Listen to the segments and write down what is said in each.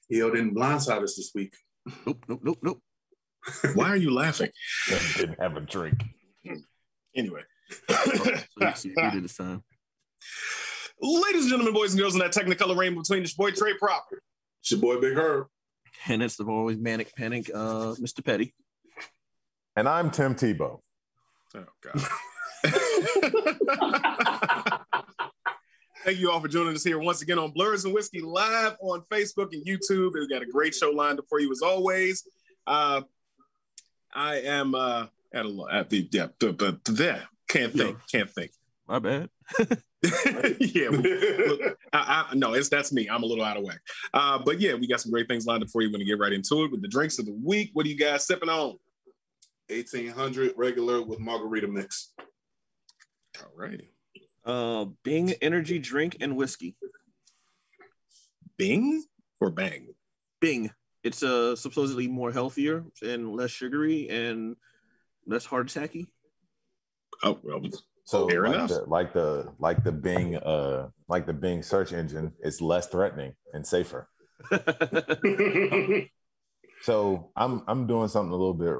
Yo didn't blindside us this week. Nope. Why are you laughing? Didn't have a drink. Anyway. So you succeeded this time. Ladies and gentlemen, boys and girls, in that technicolor rainbow between this boy Trey Proper. It's your boy Big Herb. And it's the always manic panic, Mr. Petty. And I'm Tim Tebow. Oh, God. Thank you all for joining us here once again on Blerds and Whiskey live on Facebook and YouTube. We've got a great show lined up for you as always. I am can't think. My bad. Yeah, that's me. I'm a little out of whack. But yeah, we got some great things lined up for you. We're gonna get right into it with the drinks of the week. What are you guys sipping on? 1800 regular with margarita mix. All righty. Bing energy drink and whiskey. Bing or Bang? Bing. It's supposedly more healthier and less sugary and less heart attacky. Oh well. So fair enough. The Bing search engine is less threatening and safer. So I'm doing something a little bit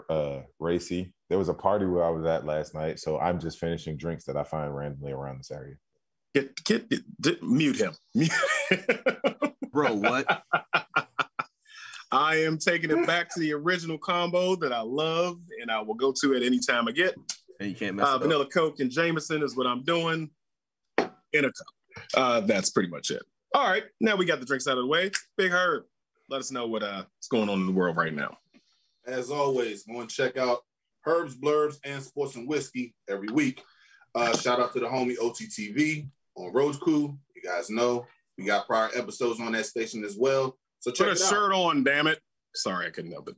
racy. There was a party where I was at last night, so I'm just finishing drinks that I find randomly around this area. Mute him. Bro, what? I am taking it back to the original combo that I love and I will go to at any time I get. And you can't mess it Vanilla up. Coke and Jameson is what I'm doing in a cup. That's pretty much it. All right, now we got the drinks out of the way. Big Herb, let us know what's going on in the world right now. As always, go and check out Herbs, Blurbs, and Sports and Whiskey every week. Shout out to the homie OTTV on Road Crew. You guys know we got prior episodes on that station as well. So check Put a shirt on, damn it. Sorry, I couldn't help it.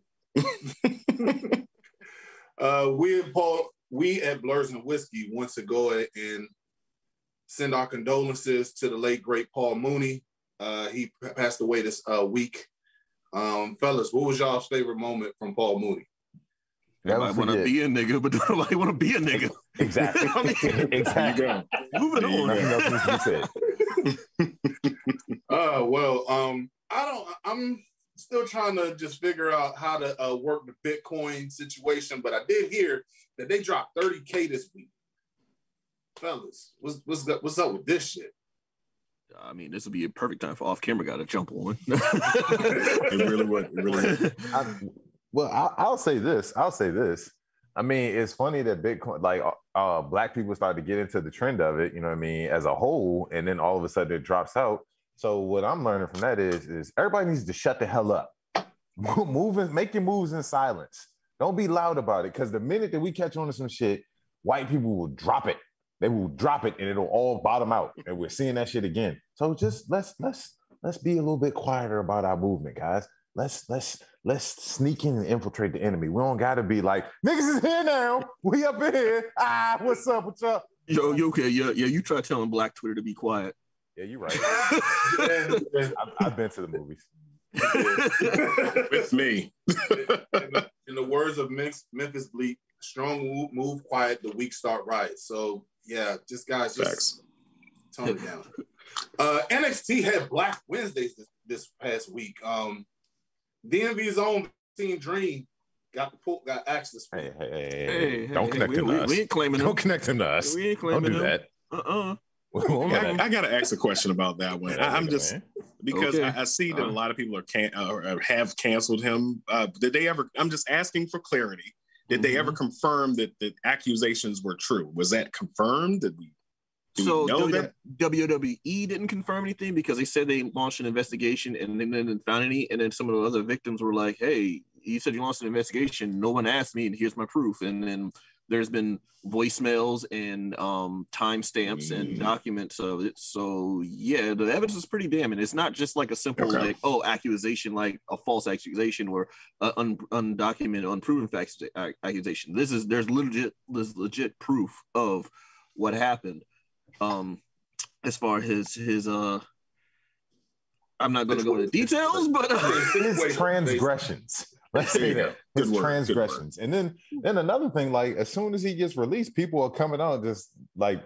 We at Blerds and Whiskey want to go and send our condolences to the late, great Paul Mooney. He passed away this week. Fellas, what was y'all's favorite moment from Paul Mooney? Everybody want to be a nigga, but nobody want to be a nigga. Exactly. Exactly. Moving on. Nothing else needs to be said. I'm still trying to just figure out how to work the Bitcoin situation, but I did hear that they dropped 30K this week. Fellas, what's up with this shit? I mean, this would be a perfect time for off-camera guy to jump on. It really would. I'll say this. I mean, it's funny that Bitcoin, Black people started to get into the trend of it, you know what I mean, as a whole, and then all of a sudden it drops out. So what I'm learning from that is everybody needs to shut the hell up. Make your moves in silence. Don't be loud about it, because the minute that we catch on to some shit, white people will drop it. They will drop it, and it'll all bottom out, and we're seeing that shit again. So just let's be a little bit quieter about our movement, guys. Let's sneak in and infiltrate the enemy. We don't gotta be like, niggas is here now. We up in here. What's up? What's up? Yo, you okay? Yeah. You try telling Black Twitter to be quiet. Yeah, you're right. I've been to the movies. With me. In the words of Memphis Bleak, strong move quiet, the weak start right. So yeah, just tone it down. NXT had Black Wednesdays this past week. DMV's own Team Dream got access. Hey, don't connect him to us. We ain't claiming him. Don't connect him to us. We ain't claiming him. that. I gotta ask a question about that one. I'm just because okay. I see that a lot of people have canceled him. Did they ever? I'm just asking for clarity. Did they ever confirm that the accusations were true? Was that confirmed? Did we know that? WWE didn't confirm anything because they said they launched an investigation and then didn't find any. And then some of the other victims were like, "Hey, you said you launched an investigation. No one asked me, and here's my proof." And then there's been voicemails and timestamps and documents of it. So yeah, the evidence is pretty damning. It's not just like a simple accusation, like a false accusation or undocumented, unproven facts accusation. There's legit proof of what happened. As far as his I'm not going to go into details, but his transgressions. Let's say that his transgressions. And then another thing, like as soon as he gets released, people are coming out just like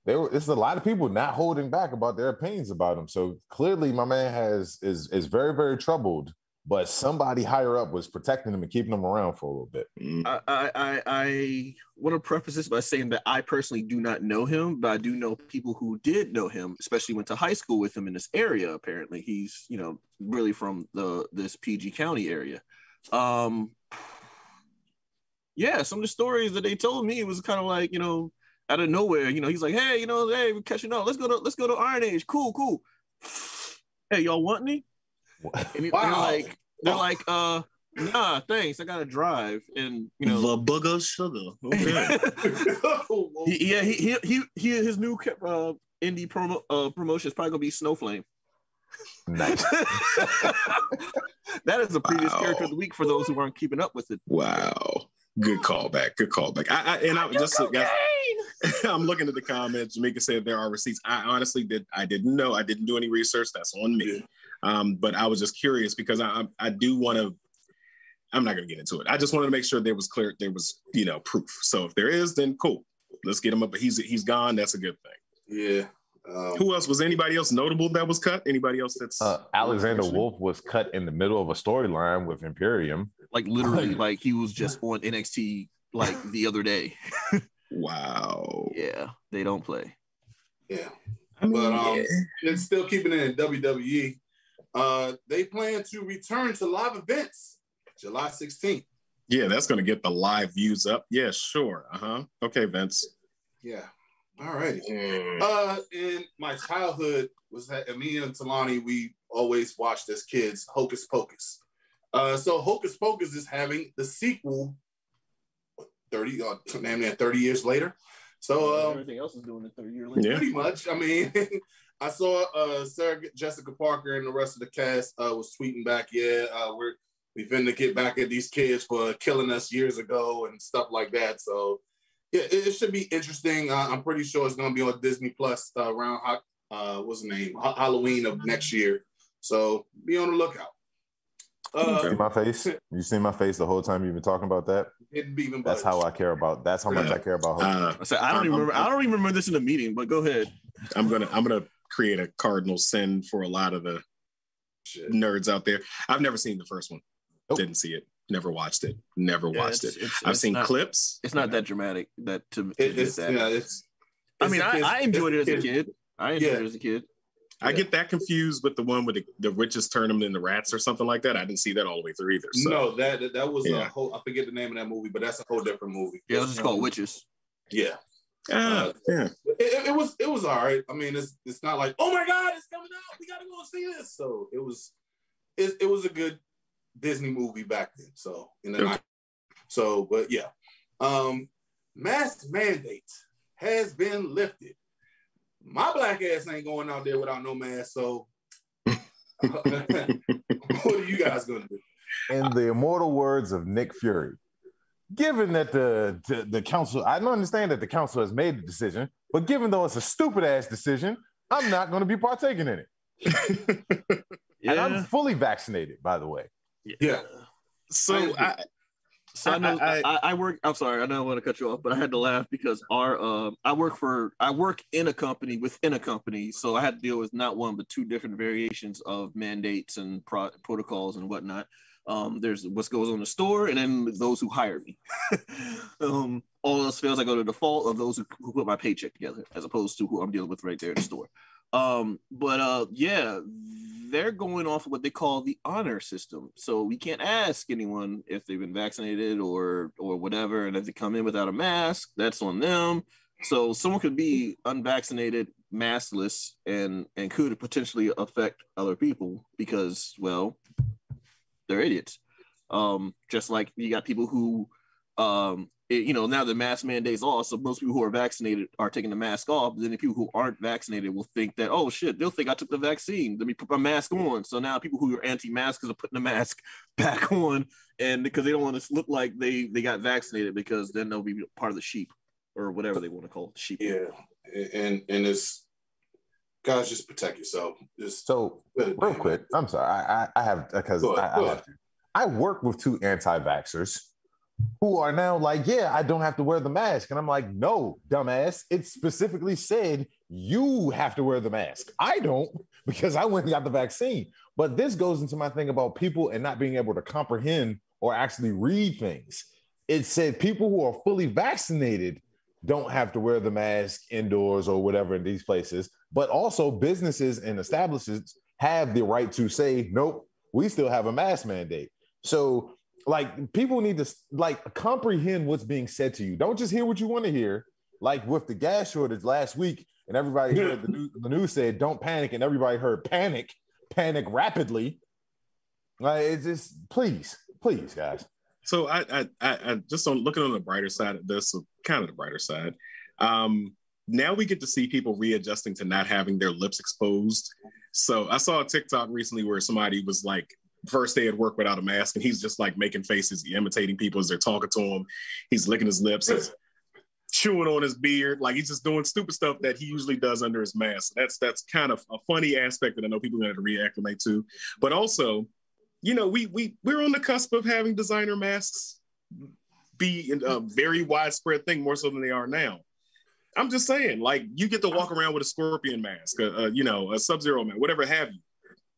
It's a lot of people not holding back about their opinions about him. So clearly, my man is very, very troubled. But somebody higher up was protecting him and keeping him around for a little bit. I want to preface this by saying that I personally do not know him, but I do know people who did know him, especially went to high school with him in this area. Apparently, he's really from this PG County area. Yeah, some of the stories that they told me was kind of like out of nowhere. He's like, hey, hey, we're catching up. Let's go to Iron Age. Cool. Hey, y'all want me? And Wow. they're like, nah, thanks. I gotta drive, and the booger sugar. Okay. His new indie promotion is probably gonna be Snowflame. Nice. That is the previous character of the week for those who aren't keeping up with it. Wow. Good callback. I'm looking at the comments. Jamaica said there are receipts. I honestly didn't know. I didn't do any research. That's on me. But I was just curious because I do want to. I'm not going to get into it. I just wanted to make sure there was proof. So if there is, then cool. Let's get him up. But he's gone. That's a good thing. Yeah. Who else? Was anybody else notable that was cut? Anybody else that's Alexander Wolf was cut in the middle of a storyline with Imperium. Like literally, like he was just on NXT like the other day. Wow. Yeah, they don't play. Yeah. It's still keeping it in WWE. They plan to return to live events July 16th. Yeah, that's going to get the live views up. Yeah, sure. Okay, Vince. Yeah. All righty. In my childhood was that me and Talani, we always watched as kids Hocus Pocus. So Hocus Pocus is having the sequel 30 years later. So everything else is doing it 30 years later. Yeah. Pretty much. I mean, I saw Sarah Jessica Parker and the rest of the cast was tweeting back, we finna get back at these kids for killing us years ago and stuff like that. So yeah, it should be interesting. I'm pretty sure it's gonna be on Disney Plus around Halloween of next year. So be on the lookout. You see my face? You seen my face the whole time you've been talking about that? That's how I care about. That's how much I care about. I don't even remember this in the meeting. But go ahead. I'm gonna create a cardinal sin for a lot of the nerds out there. I've never seen the first one. Nope. Didn't see it. Never watched it. I've seen clips. It's not that dramatic. I enjoyed it as a kid. I get that confused with the one with the witches turn them into rats or something like that. I didn't see that all the way through either. So. No, that was a whole. I forget the name of that movie, but that's a whole different movie. Yeah, it was just called Witches. Yeah. Yeah. It was all right. I mean, it's not like, oh my God, it's coming out. We gotta go see this. So it was a good Disney movie back then. So but yeah, mask mandate has been lifted. My black ass ain't going out there without no mask. So what are you guys gonna do? In the immortal words of Nick Fury, given that the council, I don't understand that the council has made the decision, but given though it's a stupid ass decision, I'm not going to be partaking in it. And I'm fully vaccinated, by the way. Yeah. I work. I'm sorry, I don't want to cut you off, but I had to laugh because I work in a company within a company, so I had to deal with not one but two different variations of mandates and protocols and whatnot. There's what goes on in the store, and then those who hire me. All else fails, I go to the default of those who put my paycheck together, as opposed to who I'm dealing with right there in the store. They're going off of what they call the honor system. So we can't ask anyone if they've been vaccinated or whatever, and if they come in without a mask, that's on them. So someone could be unvaccinated, maskless, and could potentially affect other people because, well, they're idiots. Just like you got people who, now the mask mandate's off, so most people who are vaccinated are taking the mask off. But then the people who aren't vaccinated will think that, oh shit, they'll think I took the vaccine. Let me put my mask on. So now people who are anti-maskers are putting the mask back on, and because they don't want to look like they got vaccinated, because then they'll be part of the sheep or whatever they want to call it, sheep. Yeah, and it's guys, just protect yourself. Real quick, I'm sorry, I have to. I work with two anti-vaxxers who are now like, yeah, I don't have to wear the mask. And I'm like, no, dumbass. It specifically said you have to wear the mask. I don't, because I went and got the vaccine. But this goes into my thing about people and not being able to comprehend or actually read things. It said people who are fully vaccinated don't have to wear the mask indoors or whatever in these places, but also businesses and establishments have the right to say, nope, we still have a mask mandate. So like people need to like comprehend what's being said to you. Don't just hear what you want to hear. Like with the gas shortage last week, and everybody heard the news said, don't panic, and everybody heard panic rapidly. Like it's just please, guys. So I just on looking on the brighter side of this, kind of the brighter side. Now we get to see people readjusting to not having their lips exposed. So I saw a TikTok recently where somebody was like, first day at work without a mask, and he's just like making faces, imitating people as they're talking to him. He's licking his lips, he's chewing on his beard, like he's just doing stupid stuff that he usually does under his mask. That's kind of a funny aspect that I know people are going to reacclimate to. But also, you know, we're on the cusp of having designer masks be a very widespread thing, more so than they are now. I'm just saying, like, you get to walk around with a scorpion mask, you know, a Sub-Zero mask, whatever have you.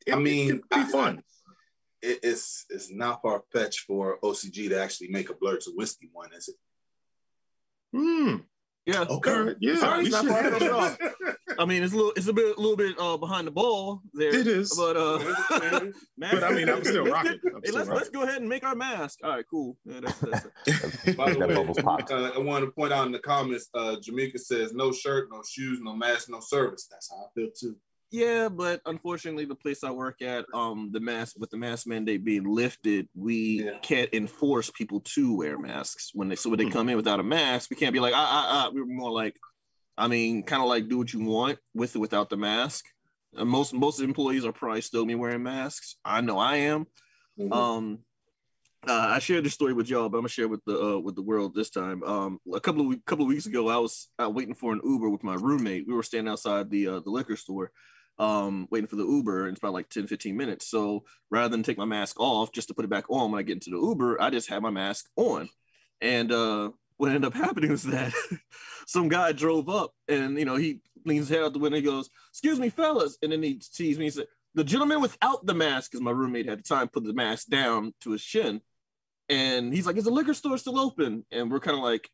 It can be fun. It's not far-fetched for OCG to actually make a Blerds and Whiskey one, is it? Yeah. Okay. Yeah. It's not far-fetched at all. I mean, it's a little bit behind the ball there. It is, but but I mean, I'm still rocking. Let's go ahead and make our mask. All right, cool. Yeah, By the way, I wanted to point out in the comments, Jamaica says, no shirt, no shoes, no mask, no service. That's how I feel too. Yeah, but unfortunately, the place I work at, the mask mandate being lifted, we can't enforce people to wear masks when they come in without a mask. We can't be like, we're more like, I mean, kind of like do what you want with or without the mask. Most employees are probably still me wearing masks. I know I am. Mm-hmm. I shared this story with y'all, but I'm gonna share it with the world this time. A couple of weeks ago, I was waiting for an Uber with my roommate. We were standing outside the liquor store, waiting for the Uber, and it's about like 10-15 minutes. So rather than take my mask off just to put it back on when I get into the Uber, I just had my mask on. And what ended up happening was that some guy drove up, and you know, he leans his head out the window, he goes, "Excuse me, fellas," and then he sees me and said, "The gentleman without the mask," because my roommate had the time put the mask down to his chin, and he's like, "Is the liquor store still open?" And we're kind of like,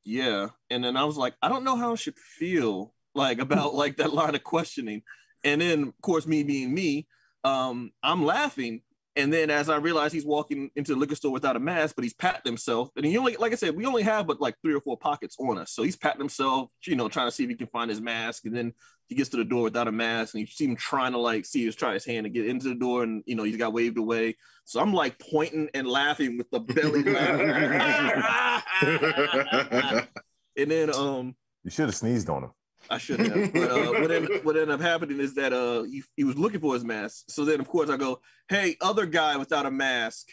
yeah. And then I was like, I don't know how I should feel like about like that line of questioning. And then of course, me being me, I'm laughing. And then as I realize he's walking into the liquor store without a mask, but he's patting himself. And he only, like I said, we only have but like 3 or 4 pockets on us. So he's patting himself, you know, trying to see if he can find his mask. And then he gets to the door without a mask, and you see him trying to like try his hand to get into the door, and you know, he's got waved away. So I'm like pointing and laughing with the belly laugh. And then you should have sneezed on him. I should have. But what ended up happening is that he was looking for his mask. So then, of course, I go, "Hey, other guy without a mask.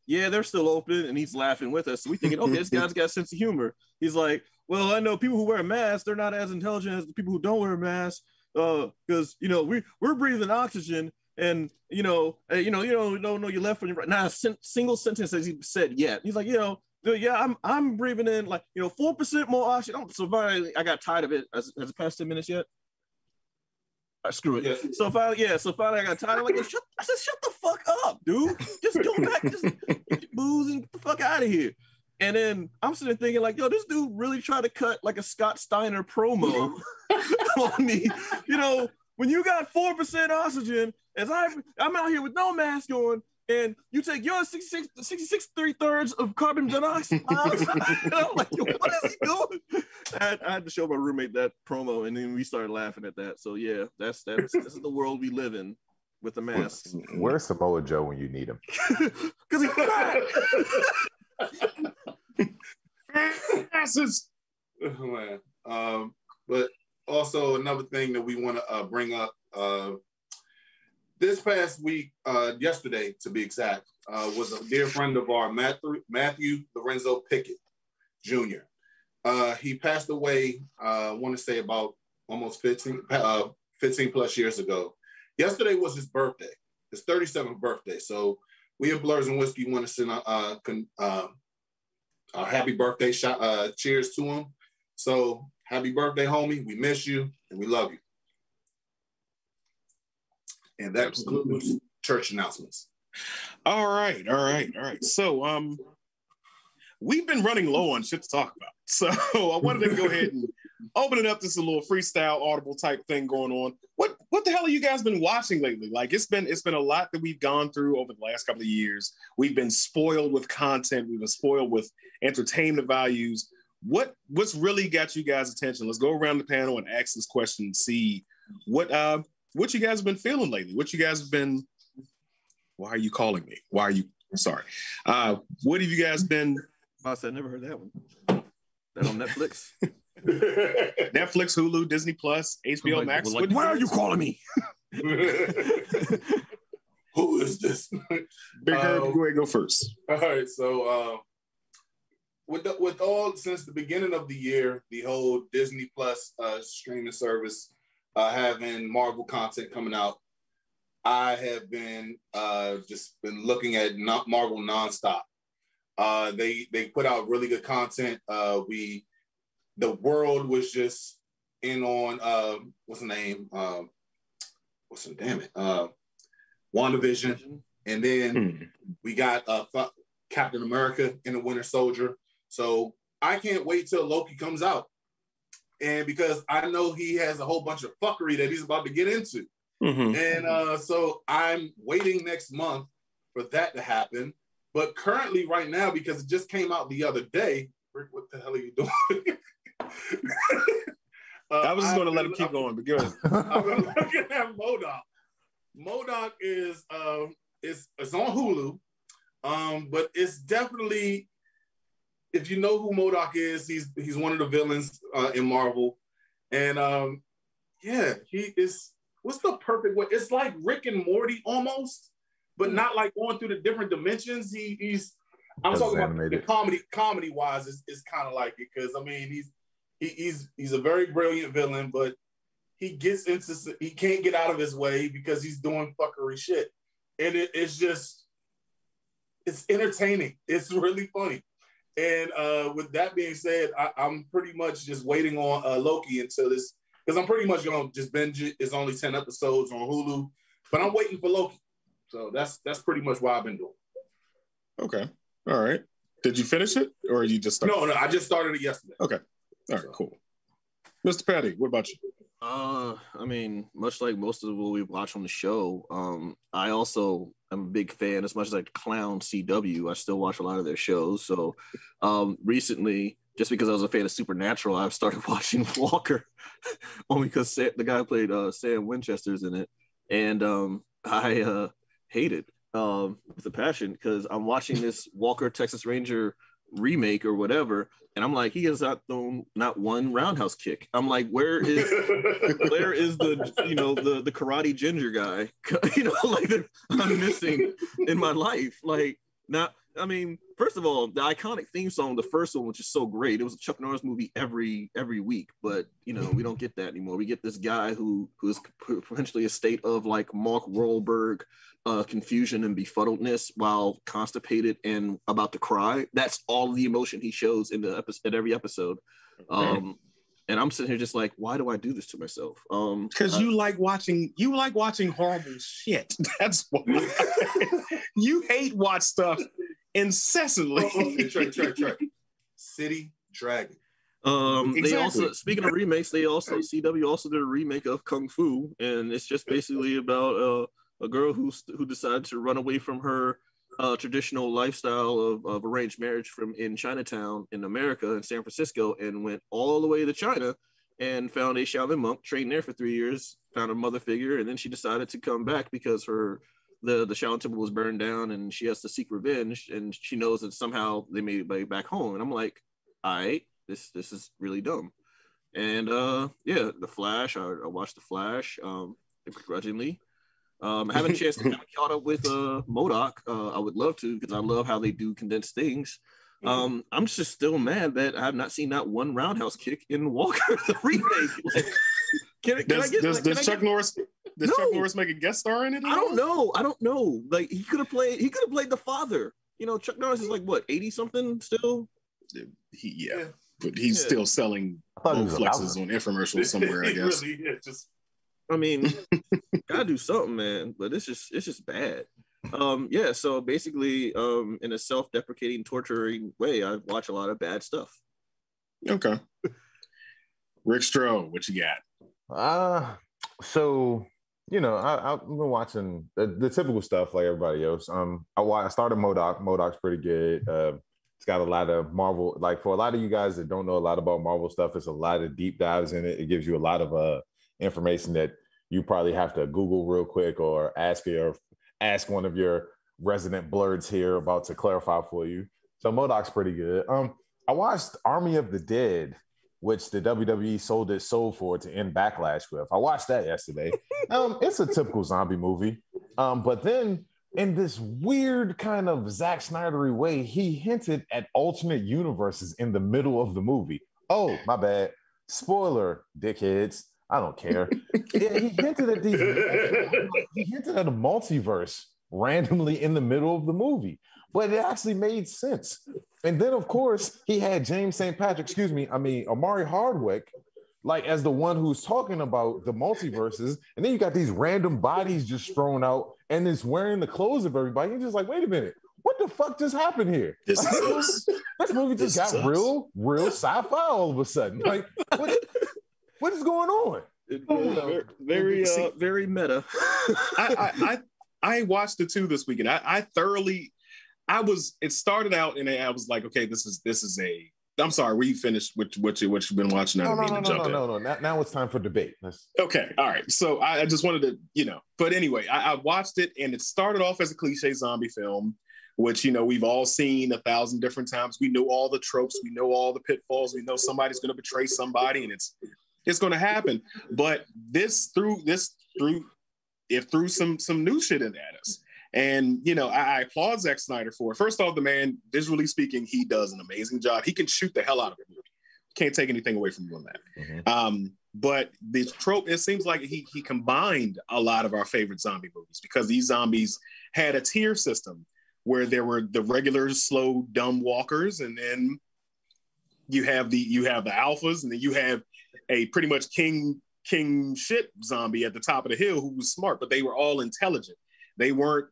Yeah, they're still open," and he's laughing with us. So we thinking, okay, this guy's got a sense of humor. He's like, "Well, I know people who wear masks, they're not as intelligent as the people who don't wear masks, because you know we're breathing oxygen, and you know you don't know your left from your right." Now, single sentence as he said yet. He's like, yeah, I'm breathing in like 4% more oxygen. So finally, I got tired of it. Has it passed 10 minutes yet? Screw it. Yeah. So finally, I got tired. I'm like, shut the fuck up, dude. Just go back, just get your booze and get the fuck out of here. And then I'm sitting thinking like, this dude really tried to cut like a Scott Steiner promo on me. When you got 4% oxygen, as I'm out here with no mask on, and you take your 66 3/3 of carbon dioxide. And I'm like, what is he doing? I had to show my roommate that promo, and then we started laughing at that. So yeah, this is the world we live in with the mask. Where's Samoa Joe when you need him? Because he's fat. But also another thing that we want to bring up. This past week, yesterday to be exact, was a dear friend of ours, Matthew Lorenzo Pickett Jr. He passed away, I want to say about almost 15 plus years ago. Yesterday was his birthday, his 37th birthday. So we at Blerds and Whiskey want to send happy birthday shot. Cheers to him. So happy birthday, homie. We miss you and we love you. And that concludes church announcements. All right. So we've been running low on shit to talk about. So I wanted to go ahead and open it up. This is a little freestyle audible type thing going on. What the hell have you guys been watching lately? Like it's been a lot that we've gone through over the last couple of years. We've been spoiled with content. We've been spoiled with entertainment values. What's really got you guys' attention? Let's go around the panel and ask this question and see what you guys have been feeling lately. What you guys have been. Why are you calling me? Sorry. What have you guys been? I said, never heard that one. That on Netflix? Netflix, Hulu, Disney Plus, HBO Max. Why are you calling me? Who is this? Big Herb, go ahead and go first. All right. So with all since the beginning of the year, the whole Disney Plus streaming service having Marvel content coming out, I have been just been looking at Marvel nonstop. They put out really good content. The world was just in on what's the name? WandaVision, and then we got Captain America and the Winter Soldier. So I can't wait till Loki comes out, and because I know he has a whole bunch of fuckery that he's about to get into. Mm-hmm. And so I'm waiting next month for that to happen. But currently, right now, because it just came out the other day, Rick, what the hell are you doing? I was just going to let him keep going, but good. I'm looking at MODOK. MODOK is it's on Hulu, but it's definitely, if you know who MODOK is, he's one of the villains in Marvel, and yeah, he is. What's the perfect way? It's like Rick and Morty almost, but not like going through the different dimensions. I'm talking about the comedy wise is kind of like it, because I mean he's a very brilliant villain, but he can't get out of his way because he's doing fuckery shit, and it's entertaining. It's really funny, and with that being said, I'm pretty much just waiting on Loki until this. Because I'm pretty much gonna just binge it. It's only 10 episodes on Hulu, but I'm waiting for Loki. So that's pretty much what I've been doing. Okay, all right. Did you finish it, or you just started? No, I just started it yesterday. Okay, all right, cool. Mr. Patty, what about you? I mean, much like most of what we watch on the show, I also am a big fan. As much as I clown CW, I still watch a lot of their shows. So recently, just because I was a fan of Supernatural, I've started watching Walker, only because the guy who played Sam Winchester's in it, and I hate it with a passion, because I'm watching this Walker Texas Ranger remake or whatever, and I'm like, he has not thrown not one roundhouse kick. I'm like, where is the karate ginger guy? Like I'm missing in my life. Like, not. I mean, first of all, the iconic theme song, the first one, which is so great. It was a Chuck Norris movie every week, but we don't get that anymore. We get this guy who is potentially a state of like Mark Wahlberg confusion and befuddledness while constipated and about to cry. That's all the emotion he shows in every episode. And I'm sitting here just like, why do I do this to myself? Because you like watching horrible shit. That's why. You hate watch stuff incessantly. Track. City Dragon. Exactly. They also, speaking of remakes, CW also did a remake of Kung Fu, and it's just basically about a girl who decided to run away from her traditional lifestyle of arranged marriage in Chinatown in America, in San Francisco, and went all the way to China and found a Shaolin monk, trained there for 3 years, found a mother figure, and then she decided to come back because the Shaolin temple was burned down and she has to seek revenge, and she knows that somehow they made it back home. And I'm like, all right, this is really dumb. And The Flash, I watched The Flash begrudgingly. I haven't chance to get caught up with MODOK. I would love to, because I love how they do condensed things. I'm just still mad that I have not seen not one roundhouse kick in Walker the remake. Like, does Chuck Norris make a guest star in it? I don't know. Like, he could have played the father. Chuck Norris is like what, 80 something still. But he's still selling Bowflexes on infomercials somewhere, I guess. I mean, gotta do something, man. But it's just bad. So basically, in a self-deprecating, torturing way, I watch a lot of bad stuff. Okay. Rick Stroh, what you got? So I've been watching the typical stuff like everybody else. I started MODOK. MODOK's pretty good. It's got a lot of Marvel. Like for a lot of you guys that don't know a lot about Marvel stuff, it's a lot of deep dives in it. It gives you a lot of information that you probably have to Google real quick or ask one of your resident blerds here about to clarify for you. So MODOK's pretty good. I watched Army of the Dead, which the WWE sold its soul for to end Backlash with. I watched that yesterday. It's a typical zombie movie. But then in this weird kind of Zack Snyder-y way, he hinted at alternate universes in the middle of the movie. Oh, my bad. Spoiler, dickheads. I don't care. Yeah, he hinted at he hinted at a multiverse randomly in the middle of the movie, but it actually made sense. And then, of course, he had Amari Hardwick, like as the one who's talking about the multiverses. And then you got these random bodies just thrown out and it's wearing the clothes of everybody. You're just like, wait a minute, what the fuck just happened here? This movie just got real sci-fi all of a sudden. Like, what is going on? Very meta. I watched it too this weekend. It started out and I was like, okay, this is a. I'm sorry, were you finished with what you've been watching? No. Now it's time for debate. Okay, all right. So I just wanted to, but anyway, I watched it and it started off as a cliche zombie film, which, we've all seen 1,000 different times. We know all the tropes. We know all the pitfalls. We know somebody's going to betray somebody and it's going to happen. But this threw some new shit at us. And, I applaud Zack Snyder for it. First off, the man, visually speaking, he does an amazing job. He can shoot the hell out of a movie. Can't take anything away from you on that. Mm-hmm. But the trope, it seems like he combined a lot of our favorite zombie movies because these zombies had a tier system where there were the regular, slow, dumb walkers. And then you have the alphas, and then you have a pretty much king shit zombie at the top of the hill who was smart, but they were all intelligent. They weren't,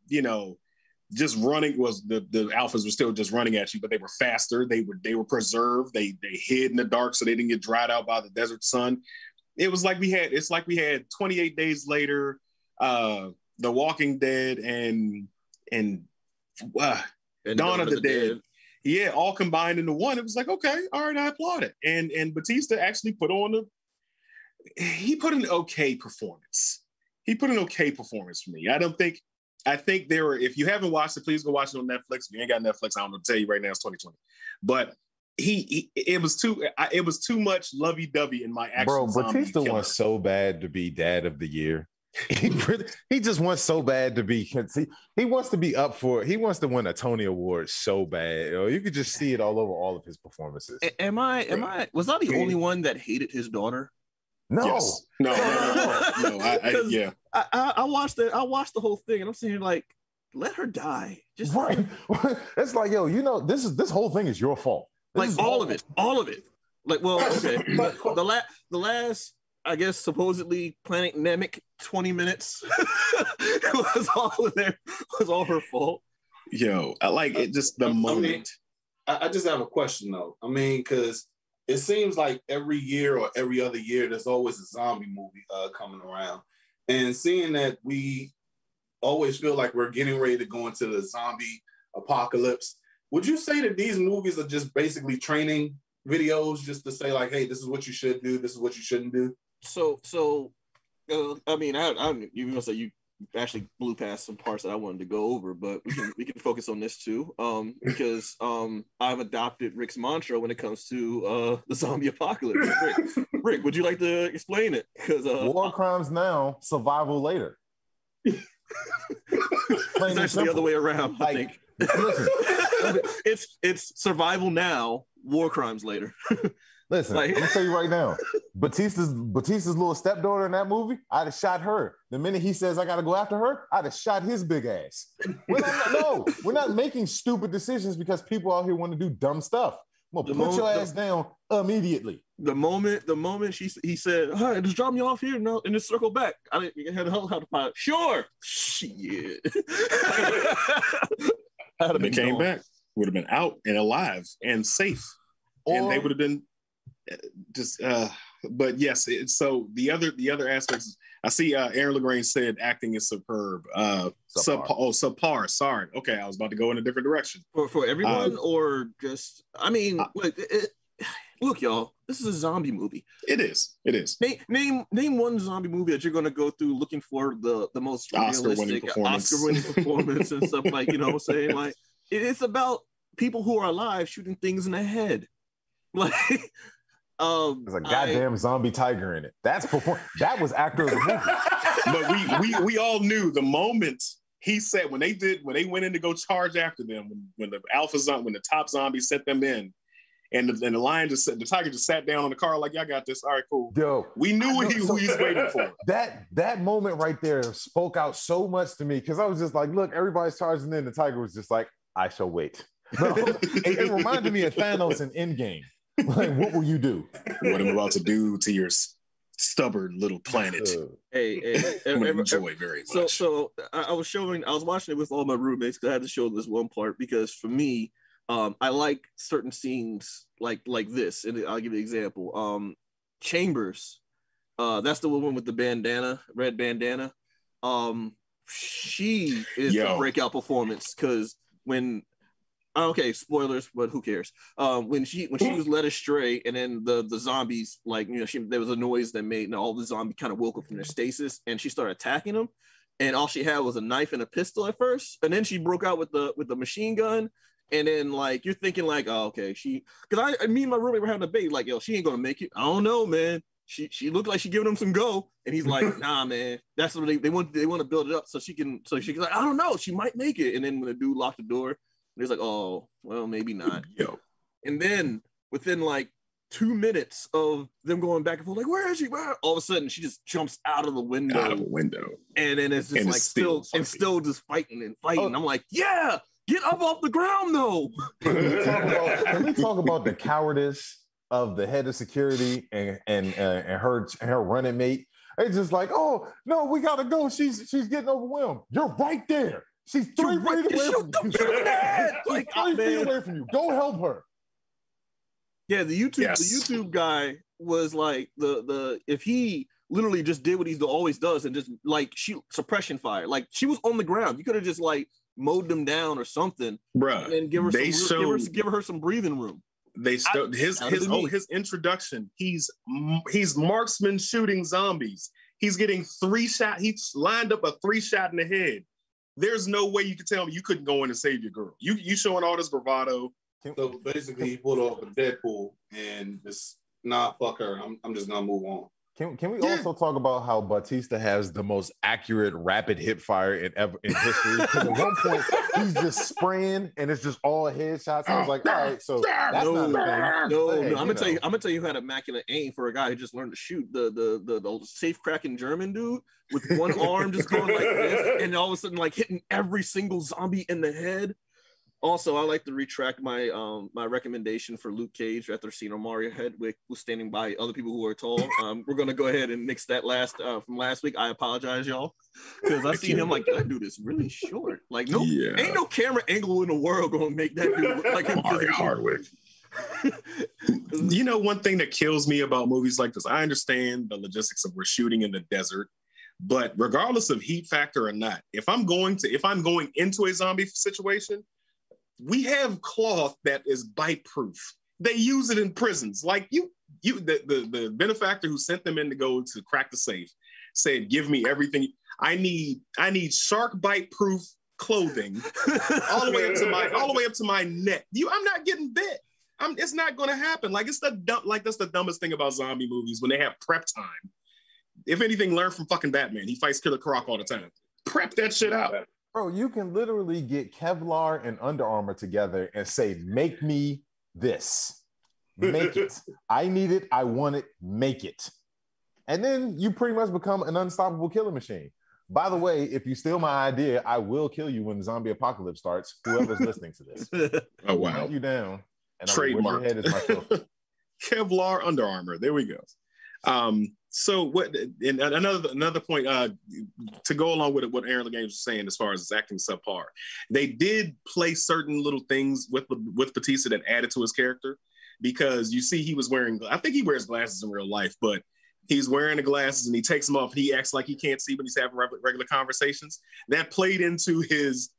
just running. The alphas were still just running at you, but they were faster. They were preserved. They hid in the dark so they didn't get dried out by the desert sun. It's like we had 28 Days Later, The Walking Dead, and Dawn of the Dead. Yeah, all combined into one. It was like, okay, all right, I applaud it. And Batista actually put an okay performance. He put an okay performance for me. I think there were, if you haven't watched it, please go watch it on Netflix. If you ain't got Netflix, I don't know to tell you right now, it's 2020. But it was too much lovey-dovey in my action. Bro, Batista wants so bad to be Dad of the Year. He just wants so bad to be. He wants to be up for. He wants to win a Tony Award so bad. You could just see it all over all of his performances. Was I the only one that hated his daughter? No. Yes. No. I watched it. I watched the whole thing, and I'm sitting here like, let her die. Just right. It's like, this whole thing is your fault. All of it. Like, well, okay. the last, I guess, supposedly Planet Namek 20 minutes was all her fault. Yo, I like it. Just the moment. I just have a question though. I mean, because it seems like every year or every other year, there's always a zombie movie coming around. And seeing that we always feel like we're getting ready to go into the zombie apocalypse, would you say that these movies are just basically training videos just to say like, hey, this is what you should do, this is what you shouldn't do? So I mean, you must say you actually blew past some parts that I wanted to go over, but we can focus on this too, because I've adopted Rick's mantra when it comes to the zombie apocalypse. Rick, would you like to explain it? Because war crimes now, survival later. It's actually the other way around. I think. Listen, it's survival now, war crimes later. Listen, I'm gonna tell you right now, Batista's little stepdaughter in that movie, I'd have shot her. The minute he says I gotta go after her, I'd have shot his big ass. We're not making stupid decisions because people out here want to do dumb stuff. I'm gonna put your ass down immediately. The moment he said, "All right, just drop me off here now and just circle back." I didn't had to pilot. Sure, shit. If they came back, would have been out and alive and safe, and they would have been just. But yes, so the other aspects. I see Aaron LaGrange said acting is superb. Subpar. Sorry. Okay, I was about to go in a different direction. For everyone, or just, I mean, look, y'all, this is a zombie movie. It is. Name one zombie movie that you're going to go through looking for the most Oscar-winning performance and stuff, like, you know what I'm saying? Like, it's about people who are alive shooting things in the head. Like, there's a goddamn zombie tiger in it. That was actor of the movie. But we all knew the moment he said when they went in to go charge after them, when the top zombie set them in, and the tiger just sat down on the car like, y'all got this. All right, cool. Yo, we knew who he's waiting for. That moment right there spoke out so much to me, because I was just like, look, everybody's charging in. The tiger was just like, I shall wait. It reminded me of Thanos in Endgame. Like, what will you do? What I'm about to do to your stubborn little planet. I'm gonna enjoy very much. So I was watching it with all my roommates, because I had to show this one part, because for me, I like certain scenes like this, and I'll give you an example. Chambers, that's the woman with the red bandana. She is the breakout performance, because when okay, spoilers, but who cares? When she was led astray, and then the zombies, like, you know, there was a noise that made, and all the zombies kind of woke up from their stasis, and she started attacking them, and all she had was a knife and a pistol at first, and then she broke out with the machine gun, and then, like, you're thinking like, oh, okay, because me and my roommate were having a debate, like, yo, she ain't gonna make it. I don't know, man. She looked like she giving him some go, and he's like, nah, man, that's what they want to build it up so she can like, I don't know, she might make it. And then when the dude locked the door, he's like, oh, well, maybe not. Yo. And then within like 2 minutes of them going back and forth, like, where is she? Where? All of a sudden, she just jumps out of the window. And then it's just still just fighting and fighting. I'm like, yeah, get up off the ground, though. Can we talk about the cowardice of the head of security and her running mate? It's just like, oh, no, we got to go. She's getting overwhelmed. You're right there. She's 3 feet away from you. Like, 3 feet away from you. Go help her. Yeah, the YouTube guy was like, if he literally just did what he always does and just like suppression fire, like, she was on the ground. You could have just like mowed them down or something, bruh, and then give her some breathing room. His introduction. He's marksman shooting zombies. He's getting 3 shots. He's lined up a 3 shot in the head. There's no way you could tell me you couldn't go in and save your girl. You showing all this bravado. So basically, he pulled off a Deadpool and just, fuck her. I'm just gonna move on. Can we also talk about how Bautista has the most accurate rapid hip fire in history? Because at one point he's just spraying and it's just all headshots. I was like, all right, so that's not a thing. No. I'm gonna tell you who had immaculate aim for a guy who just learned to shoot. The safe cracking German dude with one arm just going like this, and all of a sudden like hitting every single zombie in the head. Also, I like to retract my my recommendation for Luke Cage after seeing Omari Hardwick was standing by other people who are tall. We're gonna go ahead and nix that from last week. I apologize, y'all, because I seen him like, that dude is really short. Like, ain't no camera angle in the world gonna make that dude look like Omari Hardwick. You know, one thing that kills me about movies like this, I understand the logistics of we're shooting in the desert, but regardless of heat factor or not, if I'm going into a zombie situation, we have cloth that is bite proof. They use it in prisons. Like the benefactor who sent them in to go to crack the safe said, "Give me everything. I need shark bite proof clothing all the way up to my neck. I'm not getting bit. It's not going to happen. Like, that's the dumbest thing about zombie movies when they have prep time. If anything, learn from fucking Batman. He fights Killer Croc all the time. Prep that shit out." Bro, you can literally get Kevlar and Under Armour together and say, make me this. Make it. I need it. I want it. Make it. And then you pretty much become an unstoppable killer machine. By the way, if you steal my idea, I will kill you when the zombie apocalypse starts. Whoever's listening to this. Oh, wow. Hunt you down. And trademark. Head is myself. Kevlar Under Armour. There we go. So what? And another point to go along with what Aaron LeGames was saying as far as his acting subpar. They did play certain little things with Batista that added to his character, because you see he was wearing. I think he wears glasses in real life, but he's wearing the glasses and he takes them off and he acts like he can't see when he's having regular conversations. That played into his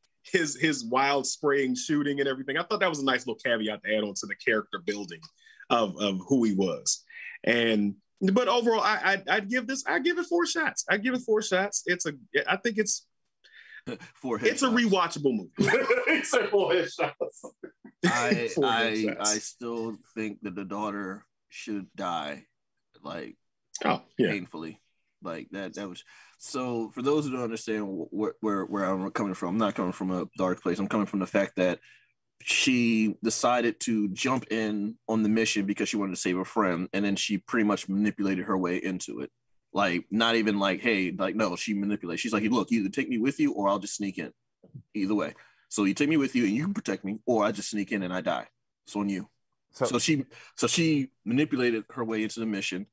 wild spraying, shooting, and everything. I thought that was a nice little caveat to add on to the character building of who he was. But overall, I give it 4 shots. I think it's 4 it's a rewatchable movie. It's a 4 headshots. I still think that the daughter should die, like painfully, like that was. So for those who don't understand where I'm coming from, I'm not coming from a dark place. I'm coming from the fact that she decided to jump in on the mission because she wanted to save a friend, and then she pretty much manipulated her way into it. Like, not even like, hey, like, no, she manipulated. She's like, look, you either take me with you or I'll just sneak in. Either way. So you take me with you and you can protect me, or I just sneak in and I die. It's on you. So she manipulated her way into the mission.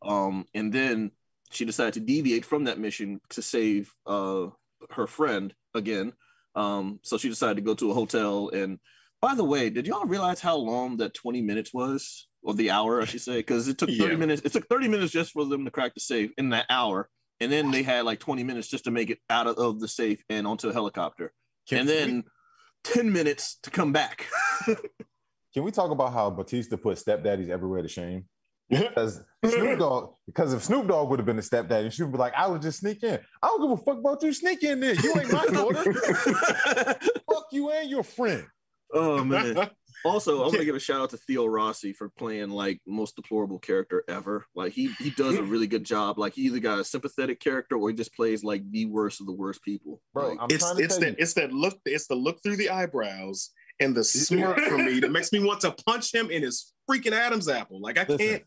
And then she decided to deviate from that mission to save her friend again. So she decided to go to a hotel. And by the way, did y'all realize how long that 20 minutes was? Or the hour, I should say, because it took 30 minutes. It took 30 minutes just for them to crack the safe in that hour. And then they had like 20 minutes just to make it out of the safe and onto a helicopter. And then 10 minutes to come back. Can we talk about how Batista put stepdaddies everywhere to shame? Because if Snoop Dogg would have been a stepdaddy, she would be like, I would just sneak in. I don't give a fuck about you. Sneak in there. You ain't my daughter. Fuck you and your friend. Oh, man. Also, I'm going to give a shout out to Theo Rossi for playing like most deplorable character ever. Like he does a really good job. Like he either got a sympathetic character or he just plays like the worst of the worst people. Bro, like, it's the look through the eyebrows and the smirk for me that makes me want to punch him in his freaking Adam's apple. Like I can't.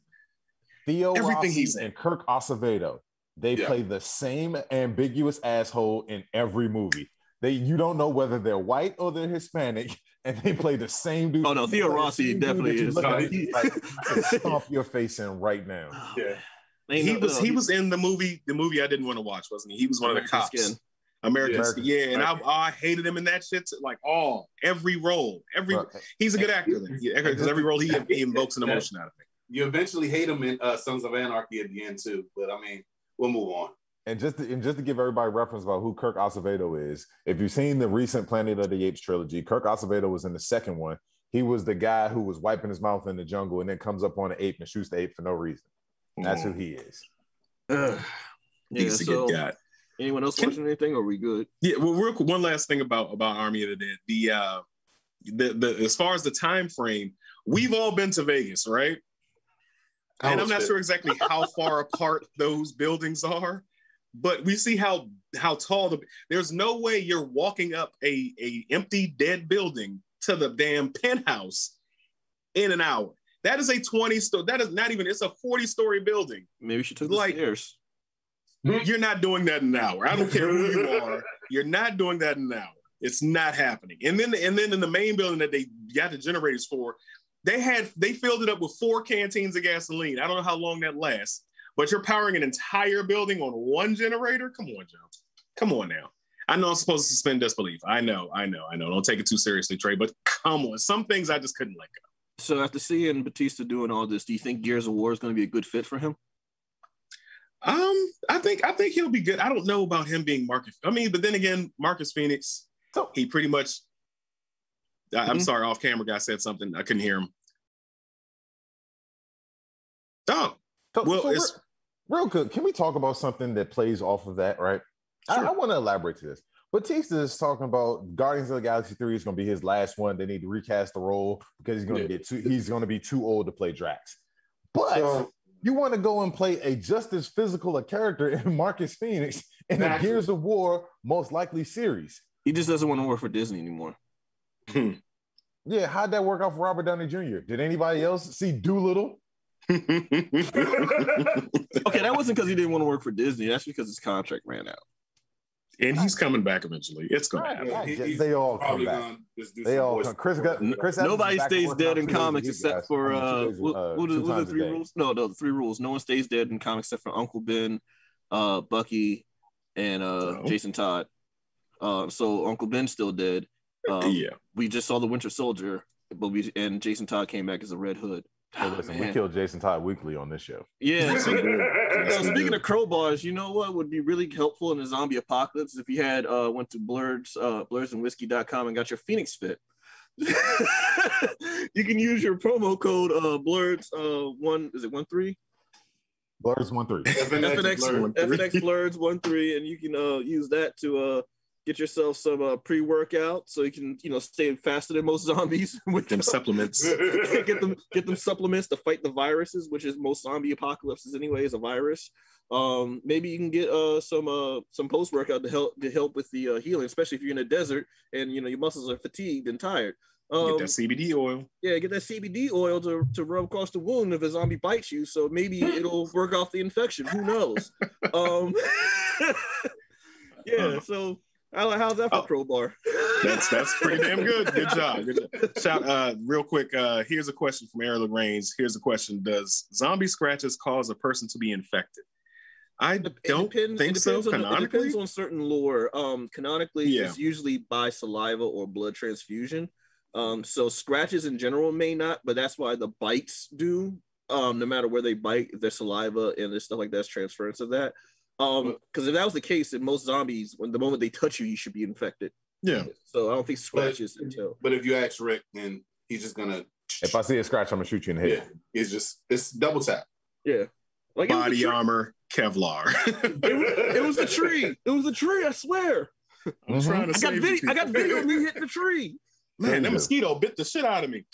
Theo Rossi and Kirk Acevedo, they play the same ambiguous asshole in every movie. You don't know whether they're white or they're Hispanic, and they play the same dude. Oh no, Theo Rossi definitely is. Like, I can stomp your face in right now. Yeah, he was in the movie I didn't want to watch, wasn't he? He was one of the cops. Skin. American Skin. Yeah, and I hated him in that shit. Like every role, he's a good actor. Because every role he invokes an emotion out of it. You eventually hate him in Sons of Anarchy at the end too, but I mean, we'll move on. And just to give everybody reference about who Kirk Acevedo is, if you've seen the recent Planet of the Apes trilogy, Kirk Acevedo was in the second one. He was the guy who was wiping his mouth in the jungle and then comes up on an ape and shoots the ape for no reason. That's who he is. He's a good guy. Anyone else watching anything, or are we good? Yeah, well, real quick, one last thing about Army of the Dead. The as far as the time frame, we've all been to Vegas, right? And I'm not sure exactly how far apart those buildings are. But we see how tall there's no way you're walking up a empty dead building to the damn penthouse in an hour. That is a 20-story. That is not even. It's a 40-story building. Maybe she took the stairs. You're not doing that in an hour. I don't care who you are. You're not doing that in an hour. It's not happening. And then in the main building that they got the generators for, they filled it up with 4 canteens of gasoline. I don't know how long that lasts. But you're powering an entire building on one generator? Come on, Joe. Come on now. I know I'm supposed to suspend disbelief. I know. Don't take it too seriously, Trey, but come on. Some things I just couldn't let go. So after seeing Batista doing all this, do you think Gears of War is going to be a good fit for him? I think he'll be good. I don't know about him being Marcus. I mean, but then again, Marcus Phoenix, he pretty much, I'm sorry, off camera guy said something. I couldn't hear him. Real quick, can we talk about something that plays off of that, right? Sure. I want to elaborate to this. Batista is talking about Guardians of the Galaxy 3 is going to be his last one. They need to recast the role because he's going to be too old to play Drax. But you want to go and play a just as physical a character in Marcus Phoenix in the Gears of War most likely series. He just doesn't want to work for Disney anymore. Yeah, how'd that work out for Robert Downey Jr.? Did anybody else see Doolittle? Okay, that wasn't because he didn't want to work for Disney. That's because his contract ran out. And he's coming back eventually. It's going to happen. They all come back. They all come. Chris nobody stays dead in comics except for what are the 3 rules? No, the 3 rules. No one stays dead in comics except for Uncle Ben, Bucky, and Jason Todd. So Uncle Ben's still dead. We just saw the Winter Soldier, and Jason Todd came back as a Red Hood. Hey, listen, we killed Jason Todd weekly on this show. Yeah. Speaking of crowbars, you know what would be really helpful in the zombie apocalypse if you had went to Blerds and Whiskey.com and got your FNX Fit. You can use your promo code Blerds 13? Blerds 13. FNX Blerds 13, and you can use that to get yourself some pre-workout so you can, stay faster than most zombies with them supplements. get them supplements to fight the viruses, which is most zombie apocalypses anyway, is a virus. Maybe you can get some post-workout to help with the healing, especially if you're in a desert and your muscles are fatigued and tired. Get that CBD oil. Yeah, get that CBD oil to rub across the wound if a zombie bites you. So maybe it'll work off the infection. Who knows? Yeah. So how's that for crowbar? That's pretty damn good. Good job. Shout real quick. Here's a question from Aaron Lagrange. Here's a question: does zombie scratches cause a person to be infected? I don't think so. Canonically, it depends on certain lore. Canonically, it's usually by saliva or blood transfusion. So scratches in general may not, but that's why the bites do. No matter where they bite, their saliva and there's stuff like that's transference of that. Because if that was the case, in most zombies, when the moment they touch you, you should be infected. Yeah. So I don't think scratches until. But if you ask Rick, then he's just gonna. If I see a scratch, I'm gonna shoot you in the head. Yeah, it's double tap. Yeah. Like body armor, Kevlar. it was a tree. It was a tree. I swear. I'm trying to I got video of me hitting the tree. Man, that mosquito bit the shit out of me.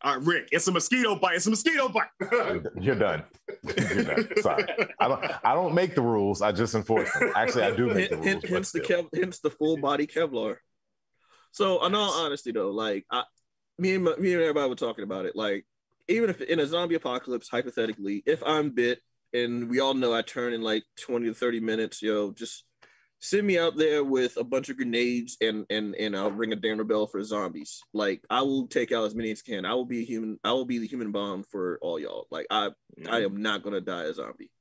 All right, Rick, it's a mosquito bite. It's a mosquito bite. You're done. You're done. Sorry. I don't make the rules. I just enforce them. Actually, I do make the rules. Hence the full body Kevlar. So, in all honesty, though, like me and everybody were talking about it. Like, even if in a zombie apocalypse, hypothetically, if I'm bit and we all know I turn in like 20 to 30 minutes, just send me out there with a bunch of grenades and I'll ring a damn bell for zombies. Like, I will take out as many as I can. I will be human. I will be the human bomb for all y'all. Like, I am not gonna die a zombie,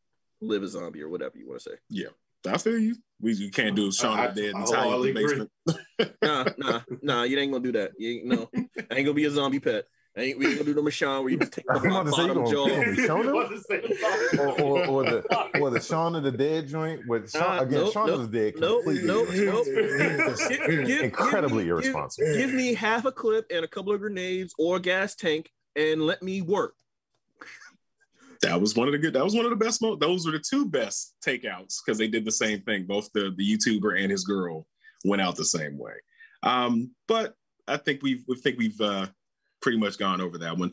live a zombie, or whatever you want to say. Yeah, I feel you. You can't do Shaun of the Dead and tie you in the basement. Nah, you ain't gonna do that. I ain't gonna be a zombie pet. We ain't gonna do no Michonne where you just take the bottom jaw. Or the Shaun of the Dead joint with Shaun of the Dead. Incredibly irresponsible. Give me half a clip and a couple of grenades or a gas tank and let me work. That was one of the best. Those were the 2 best takeouts because they did the same thing. Both the YouTuber and his girl went out the same way. But I think we've pretty much gone over that one.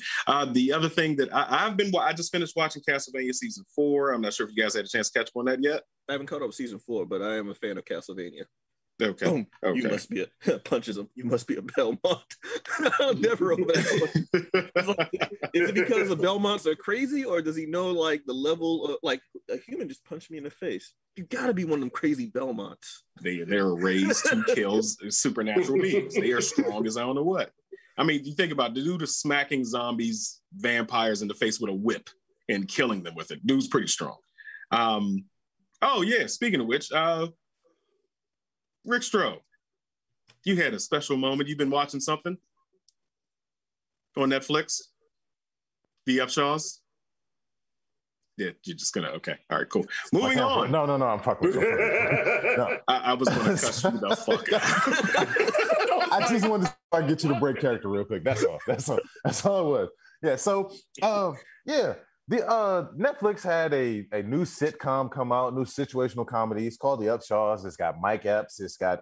The other thing that I just finished watching Castlevania season 4. I'm not sure if you guys had a chance to catch up on that yet. I haven't caught up season 4, but I am a fan of Castlevania. Okay. Boom. Okay. You must be punches him. You must be a Belmont. I'll never over that. Is it because the Belmonts are crazy, or does he know like the level of like a human just punched me in the face? You got to be one of them crazy Belmonts. They're raised to kill supernatural beings. They are strong as I don't know what. I mean, you think about the dude is smacking zombies, vampires in the face with a whip and killing them with it. Dude's pretty strong. Oh yeah, speaking of which, Rick Stroh, you had a special moment. You've been watching something on Netflix? The Upshaws? Yeah, you're just gonna, okay. All right, cool. Moving on. No, I'm fucking with you. No. I was gonna cut you the fuck out. I just wanted to get you to break character real quick. That's all it was. Yeah, so the Netflix had a new sitcom come out, new situational comedy. It's called The Upshaws. It's got Mike Epps. It's got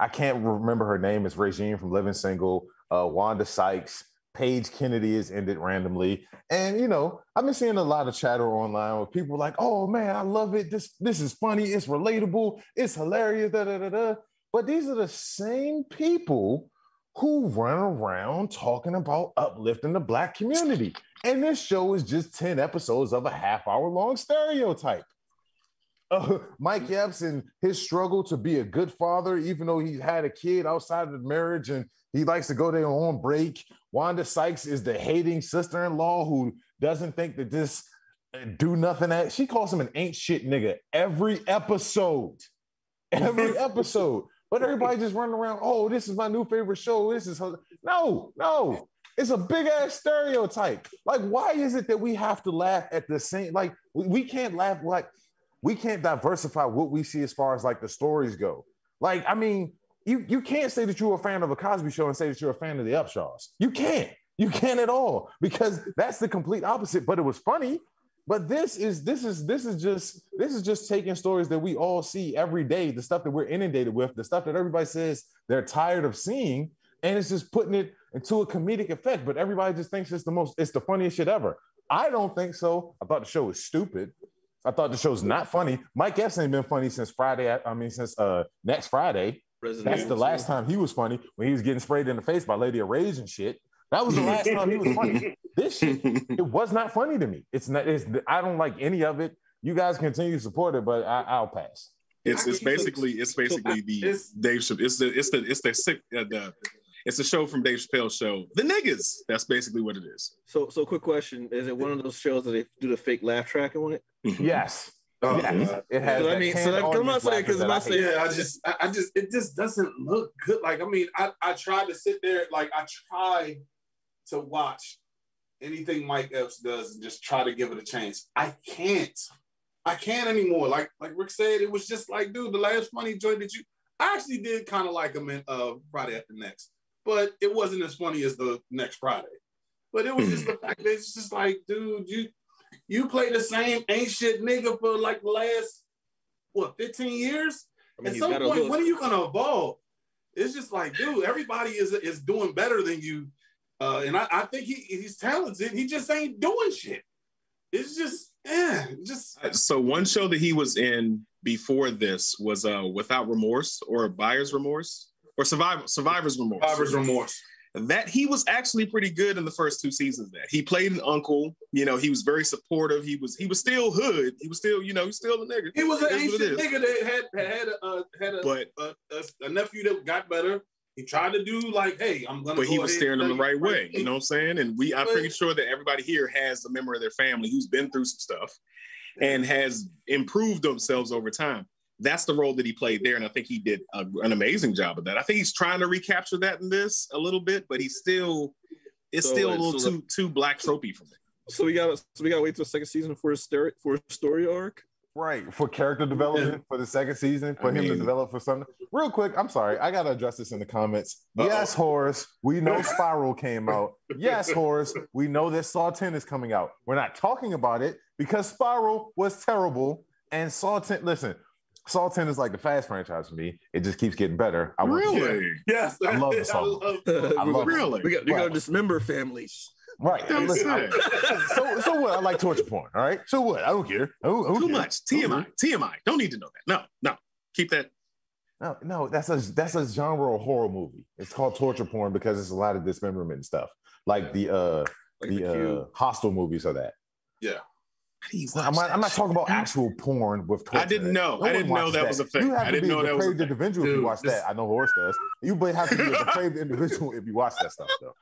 I can't remember her name. It's Regine from Living Single, Wanda Sykes. Paige Kennedy is ended randomly. And, I've been seeing a lot of chatter online where people are like, oh, man, I love it. This is funny. It's relatable. It's hilarious. But these are the same people who run around talking about uplifting the Black community. And this show is just 10 episodes of a half-hour-long stereotype. Mike Epps and his struggle to be a good father, even though he had a kid outside of the marriage and he likes to go there on break. Wanda Sykes is the hating sister-in-law who doesn't think that this do nothing. She calls him an ain't shit nigga every episode. Every episode. But everybody just running around, oh, this is my new favorite show. This is her. No. It's a big ass stereotype. Like, why is it that we have to laugh at the same? Like, we can't laugh, like, we can't diversify what we see as far as like the stories go. Like, I mean, you can't say that you're a fan of a Cosby Show and say that you're a fan of the Upshaws. You can't at all, because that's the complete opposite. But it was funny. But this is just taking stories that we all see every day, the stuff that we're inundated with, the stuff that everybody says they're tired of seeing, and it's just putting it into a comedic effect. But everybody just thinks it's the funniest shit ever. I don't think so. I thought the show was stupid. I thought the show's not funny. Mike Epps ain't been funny since next Friday. That's the last time he was funny, when he was getting sprayed in the face by Lady of Rage and shit. That was the last time he was funny. This shit, it was not funny to me. I don't like any of it. You guys continue to support it, but I'll pass. It's basically the Dave Chappelle. It's a show from Dave Chappelle's show, The Niggas. That's basically what it is. So quick question: is it one of those shows that they do the fake laugh track on it? Yes. Yes. It has. It just doesn't look good. Like, I mean, I tried to sit there, like, I try to watch anything Mike Epps does and just try to give it a chance. I can't anymore. Like Rick said, it was just like, dude, the last funny joint that I actually did kind of like him in Friday After Next, but it wasn't as funny as the next Friday. But it was just the fact that it's just like, dude, you play the same ain't shit nigga for like the last 15 years? I mean, at some point, when are you gonna evolve? It's just like, dude, everybody is doing better than you. And I think he's talented. He just ain't doing shit. It's just. So one show that he was in before this was Without Remorse, or Buyer's Remorse, or Survivor's Remorse. Survivor's Remorse. That he was actually pretty good in the first 2 seasons. That he played an uncle. You know, he was very supportive. He was still hood. He was still, he's still a nigga. He was an ancient nigga that had a nephew that got better. He tried to do like, hey, I'm gonna. But he was steering them the right way. You know what I'm saying? And I'm pretty sure that everybody here has a member of their family who's been through some stuff and has improved themselves over time. That's the role that he played there, and I think he did an amazing job of that. I think he's trying to recapture that in this a little bit, but it's still a little too black tropey for me. So we gotta wait till the second season for a story arc. Right, for character development for the second season, for him to develop for something. Real quick, I'm sorry, I gotta address this in the comments. Yes, Horace, we know Spiral came out. Yes, Horace, we know that Saw 10 is coming out. We're not talking about it because Spiral was terrible, and Saw 10. Listen, Saw 10 is like the Fast franchise for me. It just keeps getting better. Really? Yes, I love the Saw. I love really. We got to dismember families. Right. Listen, so what? I like torture porn. All right. So what? I don't care. Too much. TMI. Don't need to know that. No. Keep that. No. That's a genre of horror movie. It's called torture porn because it's a lot of dismemberment and stuff. Like the Hostel movies are that. Yeah. I'm not talking about actual porn with torture. I didn't know that was a thing. You have to be a depraved individual if you watch that. I know Horace does. You have to be a depraved individual if you watch that stuff, though.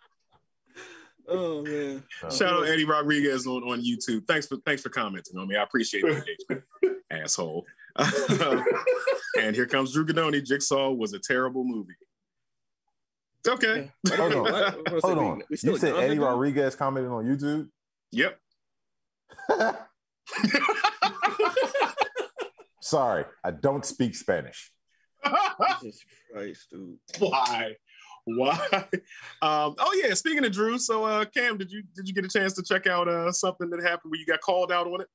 Oh man! Shout out Eddie Rodriguez on YouTube. Thanks for commenting on me. I appreciate the engagement, asshole. And here comes Drew Gadoni. Jigsaw was a terrible movie. Okay. Hold on. You said Eddie Rodriguez commented on YouTube? Yep. Sorry, I don't speak Spanish. Jesus Christ, dude. Why? Oh yeah, speaking of Drew, so Cam, did you get a chance to check out something that happened where you got called out on it?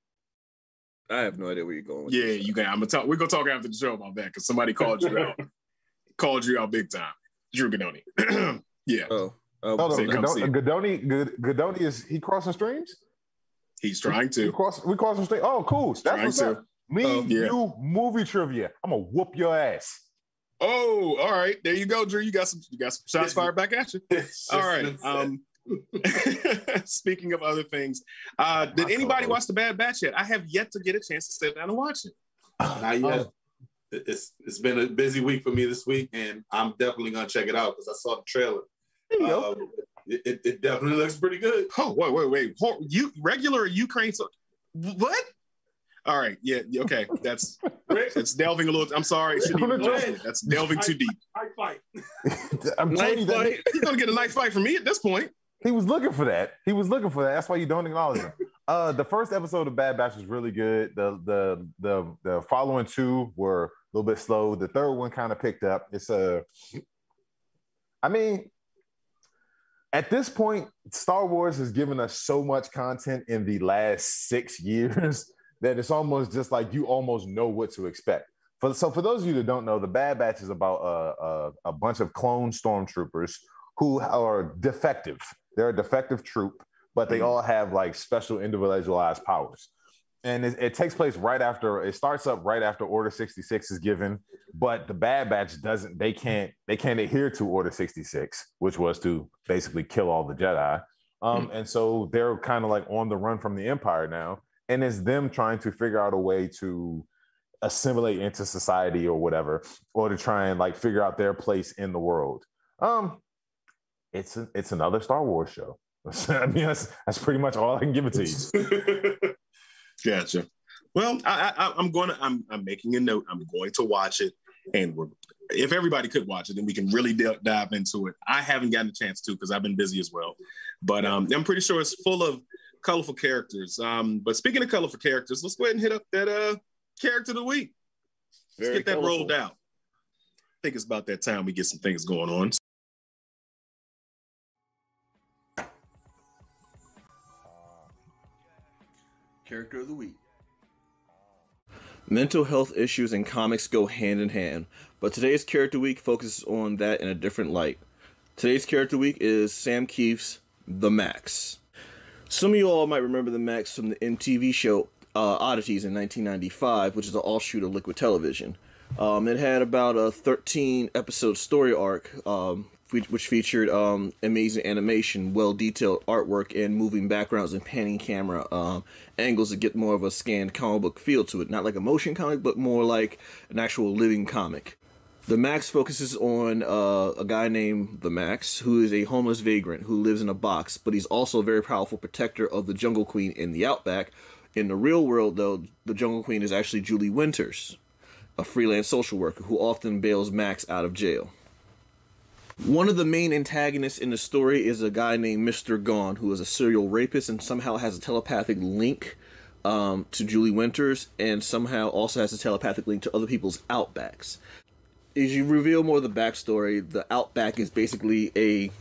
I have no idea where you're going with yeah, this. you got. We're gonna talk after the show about that because somebody called you out. Called you out big time. Drew Gadoni. Yeah. Hold on. Gadoni is he crossing streams? He's trying to. We crossing streams. Oh, cool. That's what's up. You movie trivia. I'm gonna whoop your ass. Oh, all right. There you go, Drew. You got some shots fired back at you. All right. Speaking of other things, did anybody watch The Bad Batch yet? I have yet to get a chance to sit down and watch it. Not yet. It's been a busy week for me this week, and I'm definitely gonna check it out because I saw the trailer. There you go. It definitely looks pretty good. Oh, wait. You regular Ukraine? So, what? All right, yeah, okay. That's delving a little. I'm sorry, that's delving too deep. Fight. I'm telling you that he's gonna get a knife fight from me at this point. he was looking for that. That's why you don't acknowledge him. The first episode of Bad Batch was really good. The following two were a little bit slow. The third one kind of picked up. I mean, at this point, Star Wars has given us so much content in the last 6 years that it's almost just like you almost know what to expect. So for those of you that don't know, the Bad Batch is about a bunch of clone stormtroopers who are defective. They're a defective troop, but they all have like special individualized powers. And it takes place it starts up right after Order 66 is given, but the Bad Batch they can't adhere to Order 66, which was to basically kill all the Jedi. And so they're kind of like on the run from the Empire now. And it's them trying to figure out a way to assimilate into society or whatever, or to try and like figure out their place in the world. It's another Star Wars show. I mean, that's pretty much all I can give it to you. Gotcha. Well, I'm making a note. I'm going to watch it, and if everybody could watch it, then we can really dive into it. I haven't gotten a chance to because I've been busy as well, but I'm pretty sure it's full of colorful characters. But speaking of colorful characters, let's go ahead and hit up that character of the week. Let's get that rolled out. I think it's about that time we get some things going on. Character of the week. Mental health issues in comics go hand in hand, but today's character week focuses on that in a different light. Today's character week is Sam Keith's The Max. Some of you all might remember The Max from the MTV show Oddities in 1995, which is an offshoot of Liquid Television. It had about a 13-episode story arc, which featured amazing animation, well-detailed artwork, and moving backgrounds and panning camera angles to get more of a scanned comic book feel to it. Not like a motion comic, but more like an actual living comic. The Max focuses on a guy named The Max, who is a homeless vagrant who lives in a box, but he's also a very powerful protector of the Jungle Queen in the Outback. In the real world, though, the Jungle Queen is actually Julie Winters, a freelance social worker who often bails Max out of jail. One of the main antagonists in the story is a guy named Mr. Gone, who is a serial rapist and somehow has a telepathic link to Julie Winters, and somehow also has a telepathic link to other people's Outbacks. As you reveal more of the backstory, the Outback is basically a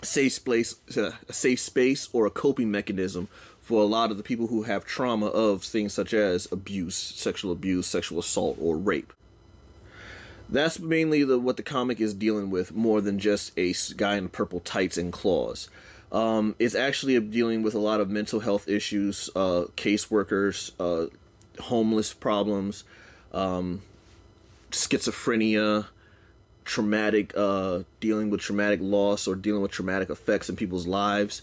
safe space or a coping mechanism for a lot of the people who have trauma of things such as abuse, sexual assault, or rape. That's mainly what the comic is dealing with, more than just a guy in purple tights and claws. It's actually dealing with a lot of mental health issues, caseworkers, homeless problems, schizophrenia, dealing with traumatic loss or dealing with traumatic effects in people's lives.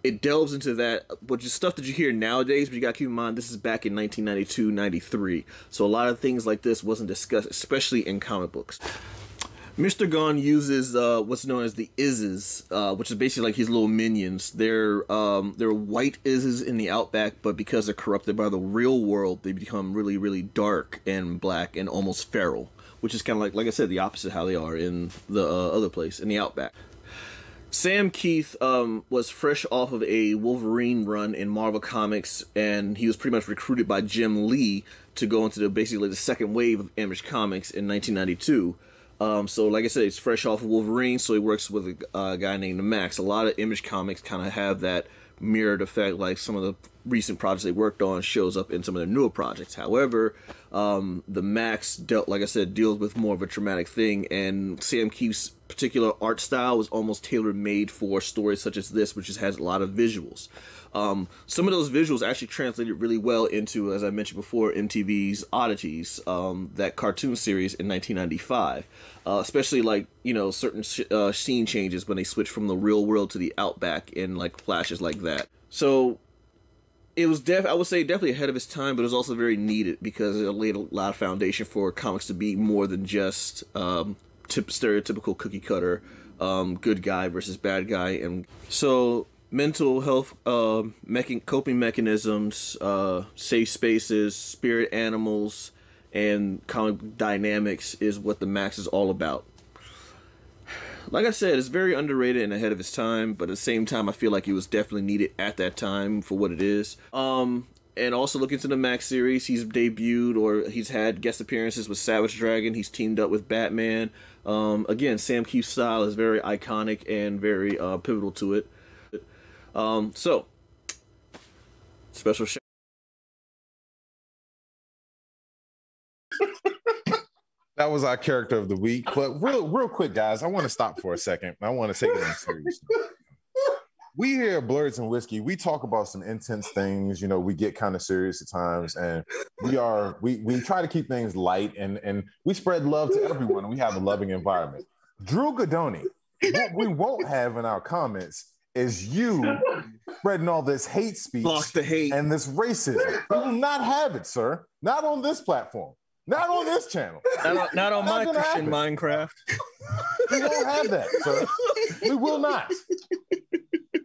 It delves into that, which is stuff that you hear nowadays, but you gotta keep in mind this is back in 1992, 93. So a lot of things like this wasn't discussed, especially in comic books. Mr. Gone uses what's known as the Izzes, which is basically like his little minions. They're white Izzes in the Outback, but because they're corrupted by the real world, they become really, really dark and black and almost feral, which is kind of like I said, the opposite of how they are in the other place, in the Outback. Sam Keith was fresh off of a Wolverine run in Marvel Comics, and he was pretty much recruited by Jim Lee to go into basically the second wave of Image Comics in 1992. So like I said, he's fresh off of Wolverine, so he works with a guy named The Max. A lot of Image Comics kind of have that mirrored effect, like some of the recent projects they worked on shows up in some of their newer projects. However, The Max deals with more of a traumatic thing, and Sam Keith's particular art style was almost tailor-made for stories such as this, which has a lot of visuals. Some of those visuals actually translated really well into, as I mentioned before, MTV's Oddities, that cartoon series in 1995. Especially certain scene changes when they switch from the real world to the Outback in like flashes like that. So It was I would say definitely ahead of its time, but it was also very needed because it laid a lot of foundation for comics to be more than just stereotypical cookie cutter good guy versus bad guy. And so mental health, coping mechanisms, safe spaces, spirit animals, and comic dynamics is what the Max is all about. Like I said, it's very underrated and ahead of its time, but at the same time, I feel like it was definitely needed at that time for what it is. And also look into the Max series. He's debuted or he's had guest appearances with Savage Dragon. He's teamed up with Batman. Again, Sam Keith's style is very iconic and very pivotal to it. So, special shout. That was our character of the week. But real quick, guys, I want to stop for a second. I want to take it in serious. We here at Blerds and Whiskey, we talk about some intense things. You know, we get kind of serious at times, and we try to keep things light, and we spread love to everyone. We have a loving environment. Drew Godoni, what we won't have in our comments is you spreading all this hate speech and this racism. We will not have it, sir. Not on this platform. Not on this channel. Not on my Christian Minecraft. We won't have that, sir. We will not.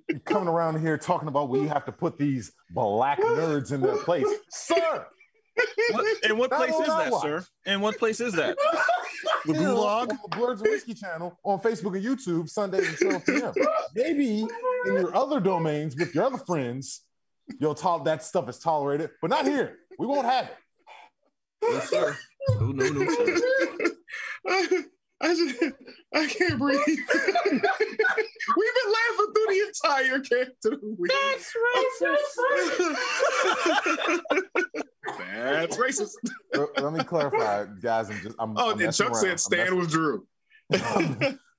You're coming around here talking about we have to put these black nerds in their place. Sir! What place is that, sir? And what place is that? The Gulag? On the Blerds and Whiskey channel on Facebook and YouTube, Sundays at 12 p.m. Maybe in your other domains with your other friends, that stuff is tolerated, but not here. We won't have it. No, sir. No, sir. I can't breathe. We've been laughing through the entire character week. That's racist. Let me clarify, guys. I'm and Chuck said Stan was Drew.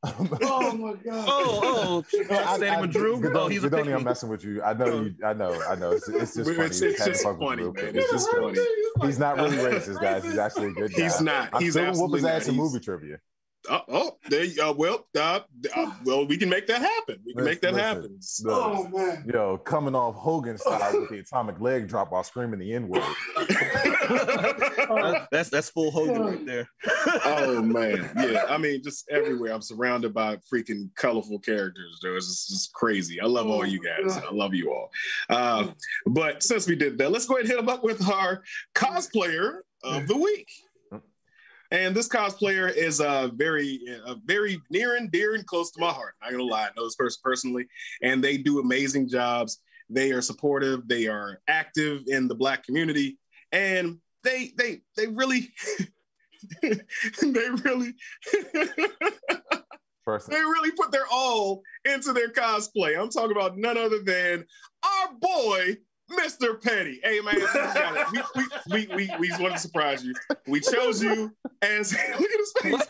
Oh my god! Standing with Drew. He's a I'm messing with you. I know. It's just funny. It's just funny, man. It's just funny. He's not really racist, guys. He's actually a good guy. He's not. He's absolutely whoop his ass in movie trivia. Well, we can make that happen. We can make that happen. Oh man! Yo, coming off Hogan style with the atomic leg drop while screaming the N-word. That's full Hogan right there. Oh man, yeah. I mean, just everywhere. I'm surrounded by freaking colorful characters. It's just crazy. I love all you guys. I love you all. But since we did that, let's go ahead and hit them up with our cosplayer of the week. And this cosplayer is very near and dear and close to my heart. I'm not gonna lie, I know this person personally, and they do amazing jobs. They are supportive. They are active in the Black community, and they really they really put their all into their cosplay. I'm talking about none other than our boy, Mr. Petty. Hey man, we just wanted to surprise you. We chose you as look at his face.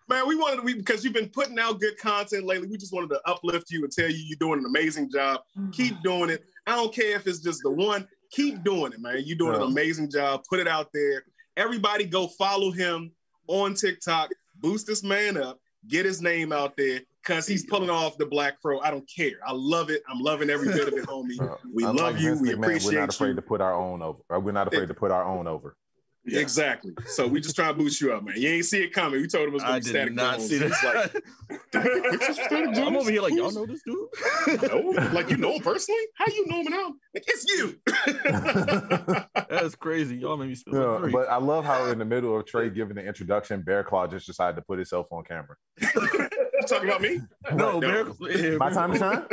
Man, we wanted to because you've been putting out good content lately. We just wanted to uplift you and tell you you're doing an amazing job. Keep doing it. I don't care if it's just the one. Keep doing it, man. You're doing an amazing job. Put it out there. Everybody go follow him on TikTok. Boost this man up. Get his name out there. Because he's pulling off the Black Crow. I don't care. I love it. I'm loving every bit of it, homie. We love you. We appreciate you. We're not afraid to put our own over. We're not afraid to put our own over. Yeah. Exactly. So we just trying to boost you up, man. You ain't see it coming. We told him it was going to be Static Jones. I did not see that. I'm over here like, y'all know this dude? No? Like, you know him personally? How you know him now? Like, it's you. That's crazy. Y'all made me spill my But I love how in the middle of Trey giving the introduction, Bear Claw just decided to put himself on camera. You talking about me? No. My time to shine?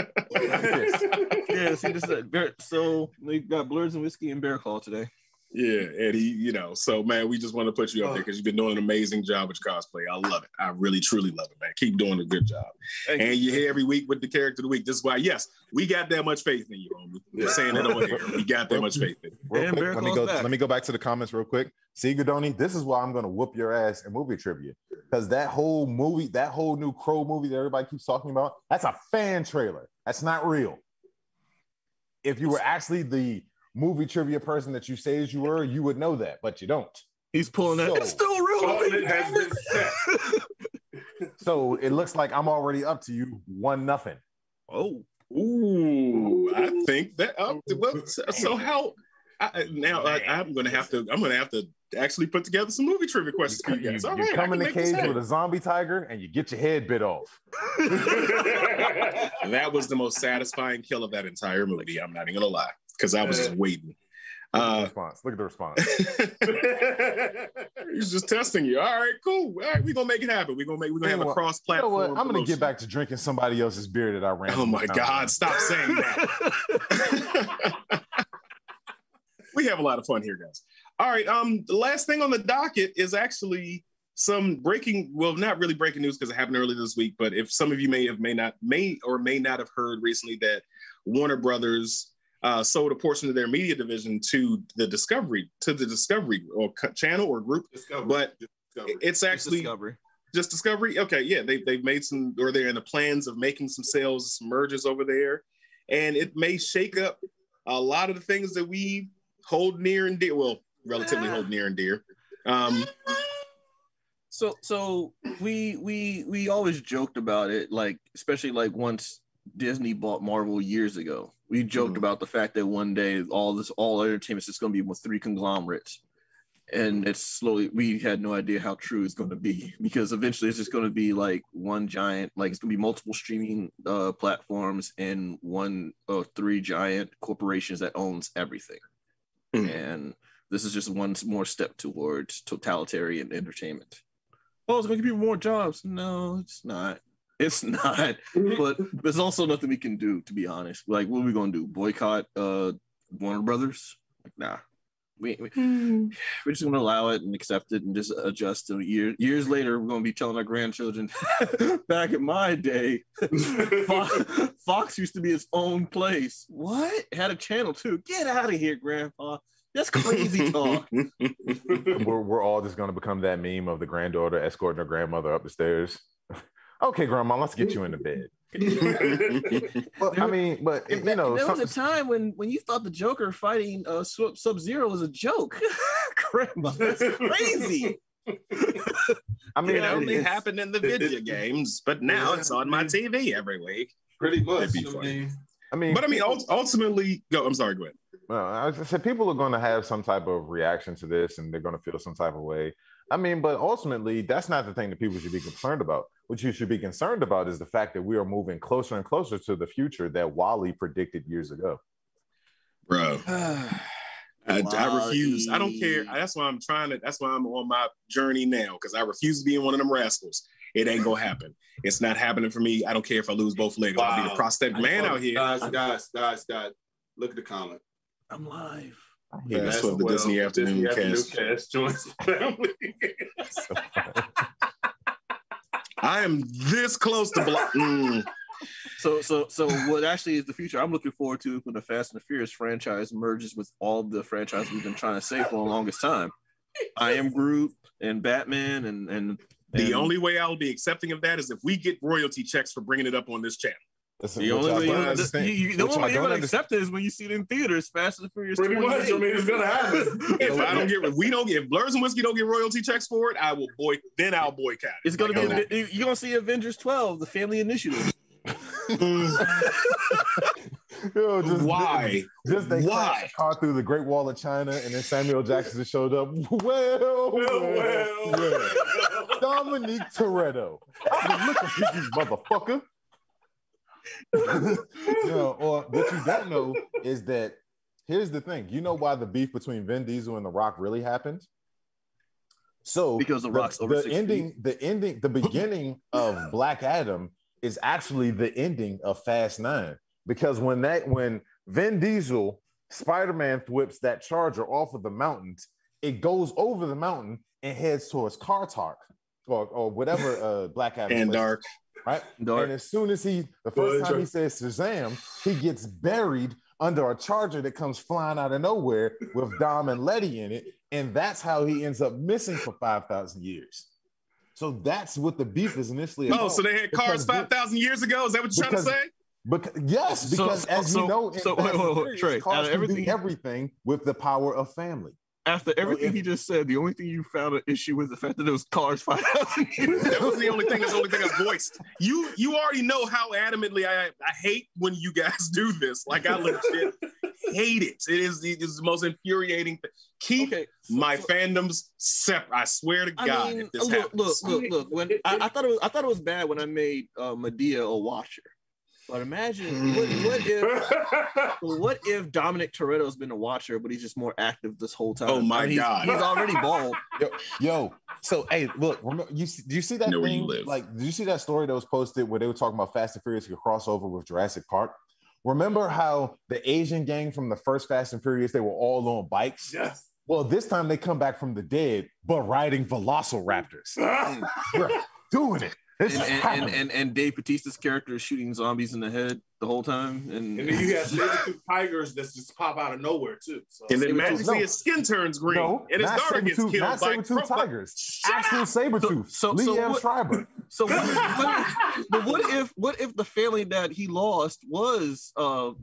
Yes, he just said. So we got Blerds and Whiskey and Bear Claw today. Yeah, and he, so man, we just want to put you up there because you've been doing an amazing job with your cosplay. I love it. I really, truly love it, man. Keep doing a good job. And you're here every week with the character of the week. This is why, yes, we got that much faith in you, homie. We're saying it over here. We got that much faith in you. Let me go back to the comments real quick. See, Godoni, this is why I'm going to whoop your ass in movie trivia. Because that whole movie, that whole new Crow movie that everybody keeps talking about, that's a fan trailer. That's not real. If you were actually the movie trivia person that you say as you were, you would know that, but you don't. He's pulling that. It's still real. It has been set. So it looks like I'm already up to you 1-0. Oh. Ooh, I think that. Well, so how? I'm gonna have to actually put together some movie trivia questions for you guys. You come in the cage with a zombie tiger and you get your head bit off. That was the most satisfying kill of that entire movie. I'm not even gonna lie, because I was just waiting. Look at the response. He's just testing you. All right, cool. All right, we're gonna make it happen. We're gonna have a cross-platform. You know what? I'm gonna get back to drinking somebody else's beer that I ran. Oh my God! Stop saying that. We have a lot of fun here, guys. All right. The last thing on the docket is actually some breaking. Well, not really breaking news because it happened earlier this week. But if some of you may not have heard recently that Warner Brothers sold a portion of their media division to the Discovery or channel or group. It's actually just Discovery. Okay, yeah, they've made some, or they're in the plans of making some sales, some mergers over there, and it may shake up a lot of the things that we hold near and dear. Well, relatively hold near and dear. So we always joked about it, like especially like once Disney bought Marvel years ago. We joked about the fact that one day all entertainment is just going to be with three conglomerates, and it's slowly. We had no idea how true it's going to be, because eventually it's just going to be like one giant, like it's going to be multiple streaming platforms and one of three giant corporations that owns everything. And this is just one more step towards totalitarian entertainment. Oh, it's going to give people more jobs. No, it's not. It's not. But there's also nothing we can do, to be honest. Like, what are we going to do? Boycott Warner Brothers? Like, nah. We're just going to allow it and accept it and just adjust to years later. We're going to be telling our grandchildren, back in my day, Fox used to be its own place. What? It had a channel too. Get out of here, Grandpa. That's crazy talk. We're all just going to become that meme of the granddaughter escorting her grandmother up the stairs. Okay, Grandma, let's get you into bed. Well, I mean, but you know, there was a time when you thought the Joker fighting Sub-Zero was a joke. Grandma, that's crazy. I mean, it only happened in the video games, but now it's on my TV every week. Pretty much. Ultimately, go. I'm sorry. Go ahead. I said people are going to have some type of reaction to this, and they're going to feel some type of way. I mean, but ultimately, that's not the thing that people should be concerned about. What you should be concerned about is the fact that we are moving closer and closer to the future that Wall-E predicted years ago. Bro, I refuse. I don't care. That's why I'm on my journey now, because I refuse to be in one of them rascals. It ain't gonna happen. It's not happening for me. I don't care if I lose both legs. Wow. I'll be the prosthetic man out here. Guys, look at the comment. I'm live. Yeah, that's what the Disney Afternoon cast joins family. I am this close to block. So what actually is the future I'm looking forward to when the Fast and the Furious franchise merges with all the franchises we've been trying to say for the longest time. I Am Groot and Batman and the only way I'll be accepting of that is if we get royalty checks for bringing it up on this channel. The only way you're going to accept it is when you see it in theaters. Fast and Furious. Pretty much. I mean, it's going to happen. If Blerds and Whiskey don't get royalty checks for it, I'll boycott. It's going to be. You're going to see Avengers 12, the Family Initiative. Why? Why? Car through the Great Wall of China, and then Samuel Jackson just showed up. Well. Dominique Toretto. I've been looking for you, motherfucker. Or what you don't know is that here's the thing. You know why the beef between Vin Diesel and The Rock really happened? So because The Rock's over the beginning of Black Adam is actually the ending of Fast 9. Because when Vin Diesel, Spider-Man whips that Charger off of the mountains, it goes over the mountain and heads towards Kartark or whatever Black Adam and Dark. Right? And as soon as the first time he says Shazam, he gets buried under a Charger that comes flying out of nowhere with Dom and Letty in it. And that's how he ends up missing for 5,000 years. So that's what the beef is initially about. Oh, so they had cars 5,000 years ago? Is that what you're trying to say? Yes, because as you know, Trey, cars can do everything with the power of family. After everything he just said, the only thing you found an issue with the fact that it was cars 5,000 years. That was the only thing. That's the only thing I voiced. You already know how adamantly I hate when you guys do this. Like, I legit hate it. It is the most infuriating thing. Keep my fandoms separate. I swear to God, I mean, if this happens. Look. When I thought it was bad when I made Medea a watcher. But imagine what if Dominic Toretto's been a watcher, but he's just more active this whole time? Oh my God, he's already bald. Yo. So hey, look, remember, do you see that thing? Like, did you see that story that was posted where they were talking about Fast and Furious could cross over with Jurassic Park? Remember how the Asian gang from the first Fast and Furious, they were all on bikes? Yes. Well, this time they come back from the dead, but riding velociraptors. We're doing it. And Dave Bautista's character is shooting zombies in the head the whole time, and then you have saber-tooth tigers that just pop out of nowhere too. So. And then magically his skin turns green, and his daughter gets killed by saber-tooth tigers. Actual saber-tooth. Liam Schreiber. So what if the family that he lost was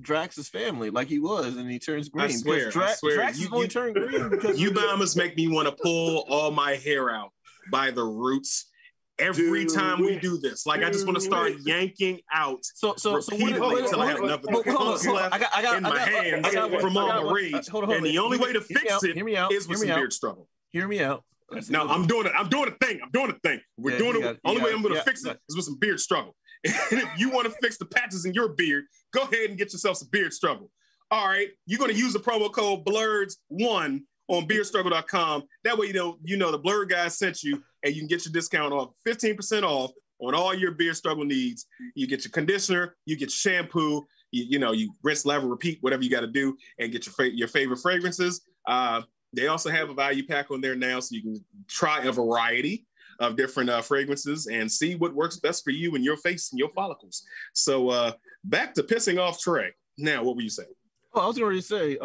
Drax's family, like he was, and he turns green? I swear. Drax is only turned green because you mamas make me want to pull all my hair out by the roots. Every time we do this, like I just want to start yanking out. So until I have enough left in my hands from all the rage. And the only way to fix it is with some beard struggle. Hear me out. No, I'm doing a thing. We're doing it. Only way I'm going to fix it is with some beard struggle. And if you want to fix the patches in your beard, go ahead and get yourself some beard struggle. All right, you're going to use the promo code Blerds1 on beardstruggle.com. That way, you know the Blerd guy sent you, and you can get your discount off 15% off on all your beard struggle needs. You get your conditioner, you get your shampoo, you rinse, lather, repeat, whatever you got to do, and get your favorite fragrances. They also have a value pack on there now, so you can try a variety of different fragrances and see what works best for you and your face and your follicles. So back to pissing off Trey. Now, what were you saying? Oh, I was going to say,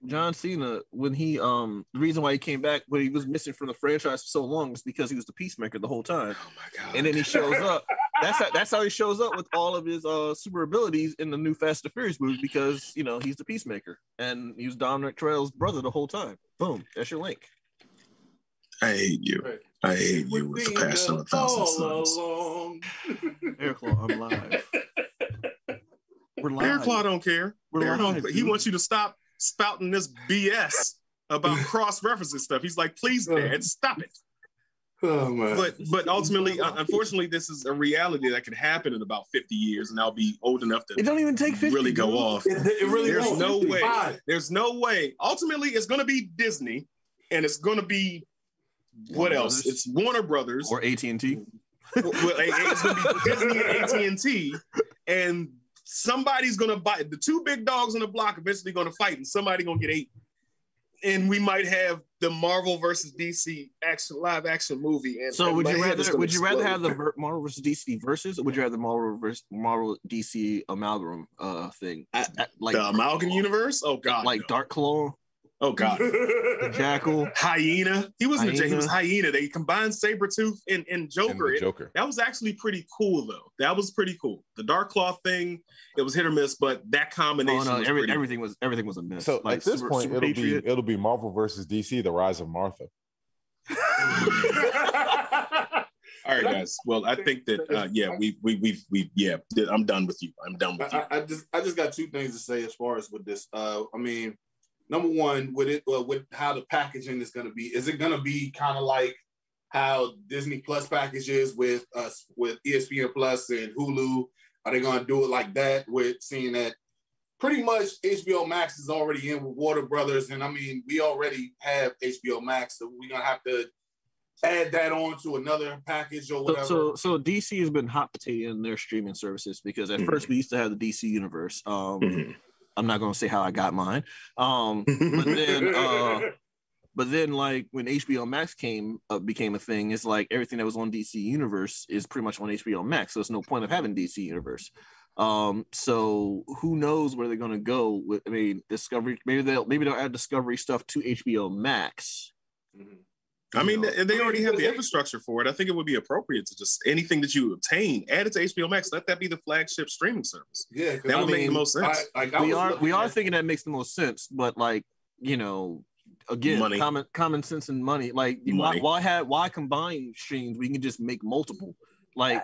John Cena, when the reason why he came back when he was missing from the franchise for so long was because he was the peacemaker the whole time. Oh my God! And then he shows up. That's how he shows up with all of his super abilities in the new Fast and Furious movie, because he's the peacemaker and he was Dominic Toretto's brother the whole time. Boom, that's your link. I hate you. I hate you with the passion of 1,000 suns. Airclaw, I'm live. Bearclaw don't care. He wants you to stop spouting this BS about cross-referencing stuff. He's like, please, Dad, stop it. Oh, man. But ultimately, unfortunately, this is a reality that could happen in about 50 years, and I'll be old enough to it don't even take 50, really go off. It really There's no 55. way. There's no way. Ultimately, it's going to be Disney, and it's going to be what else? It's Warner Brothers or AT&T. Well, it's going to be Disney and AT&T, and somebody's going to buy. The two big dogs on the block eventually going to fight, and somebody going to get 8. And we might have the Marvel versus DC live action movie. And so would you rather have the Marvel versus DC versus, or would you have the Marvel DC amalgam thing? Like the amalgam universe? Oh God, like no. Dark Claw. Oh God, Jackal, Hyena. He wasn't he was Hyena. They combined Sabretooth and Joker. That was actually pretty cool, though. That was pretty cool. The Dark Claw thing, it was hit or miss, but that combination. Was everything was a miss. So like, at this point, it'll be Marvel versus DC: The Rise of Martha. All right, guys. Well, I think that I'm done with you. I'm done with you. I just got 2 things to say as far as with this. I mean, number one, with how the packaging is going to be. Is it going to be kind of like how Disney Plus packages with ESPN Plus and Hulu? Are they going to do it like that, with seeing that pretty much HBO Max is already in with Warner Brothers, and I mean, we already have HBO Max, so we're going to have to add that on to another package or whatever. So DC has been hot potato in their streaming services, because at first we used to have the DC universe. I'm not going to say how I got mine. But then like when HBO Max became a thing, it's like everything that was on DC Universe is pretty much on HBO Max. So there's no point of having DC Universe. So who knows where they're going to go with, I mean, Discovery, maybe they'll add Discovery stuff to HBO Max. I mean, they already have the infrastructure for it. I think it would be appropriate to just anything that you obtain, add it to HBO Max. Let that be the flagship streaming service. Yeah, that would make the most sense. We are thinking that makes the most sense, but like, again, money. common sense and money. Like, why combine streams? We can just make multiple. Like,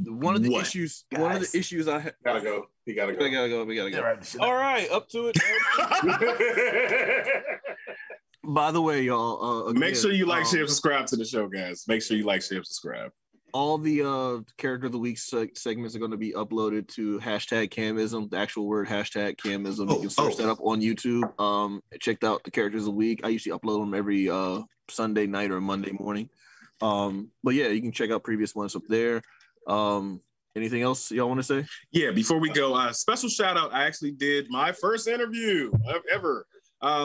one of the issues I had. Gotta go. We gotta go. All right, up to it. By the way, y'all, again, make sure you like, share, subscribe to the show, guys. Make sure you like, share, subscribe. All the character of the week segments are going to be uploaded to #Camism, the actual word #Camism. You can search that up on YouTube. Checked out the characters of the week. I usually upload them every Sunday night or Monday morning. But yeah, you can check out previous ones up there. Anything else y'all want to say? Yeah, before we go, special shout out. I actually did my first interview ever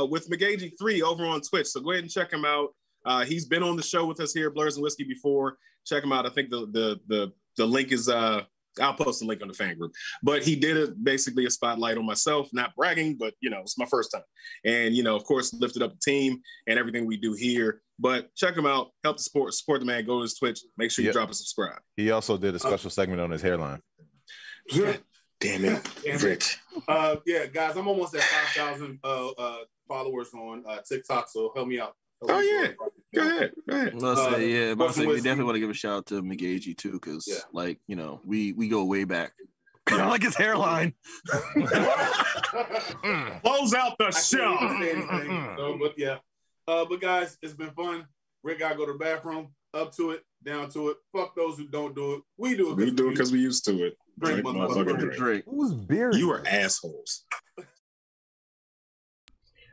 with McGagey3 over on Twitch. So go ahead and check him out. He's been on the show with us here at Blerds and Whiskey before. Check him out. I think the link is I'll post the link on the fan group. But he did basically a spotlight on myself, not bragging, but it's my first time. And of course, lifted up the team and everything we do here. But check him out. Help the support the man. Go to his Twitch. Make sure you drop a subscribe. He also did a special segment on his hairline. Damn it, Rich. Yeah, guys, I'm almost at 5,000 followers on TikTok, so help me out. Go ahead. We definitely want to give a shout out to McGagey too, because we go way back. I like his hairline. Close out the show. But guys, it's been fun. Rick gotta go to the bathroom. Up to it, down to it. Fuck those who don't do it. We do it. We do it because we used to it. Drink, motherfucker, drink. Who's beer? You are assholes.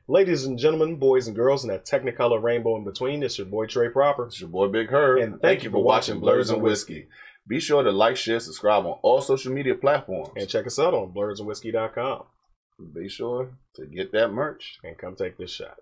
Ladies and gentlemen, boys and girls, and that technicolor rainbow in between, it's your boy Trey Proper. It's your boy Big Herb. And thank you for watching Blerds and Whiskey. Be sure to like, share, subscribe on all social media platforms. And check us out on blerdsandwhiskey.com. Be sure to get that merch. And come take this shot.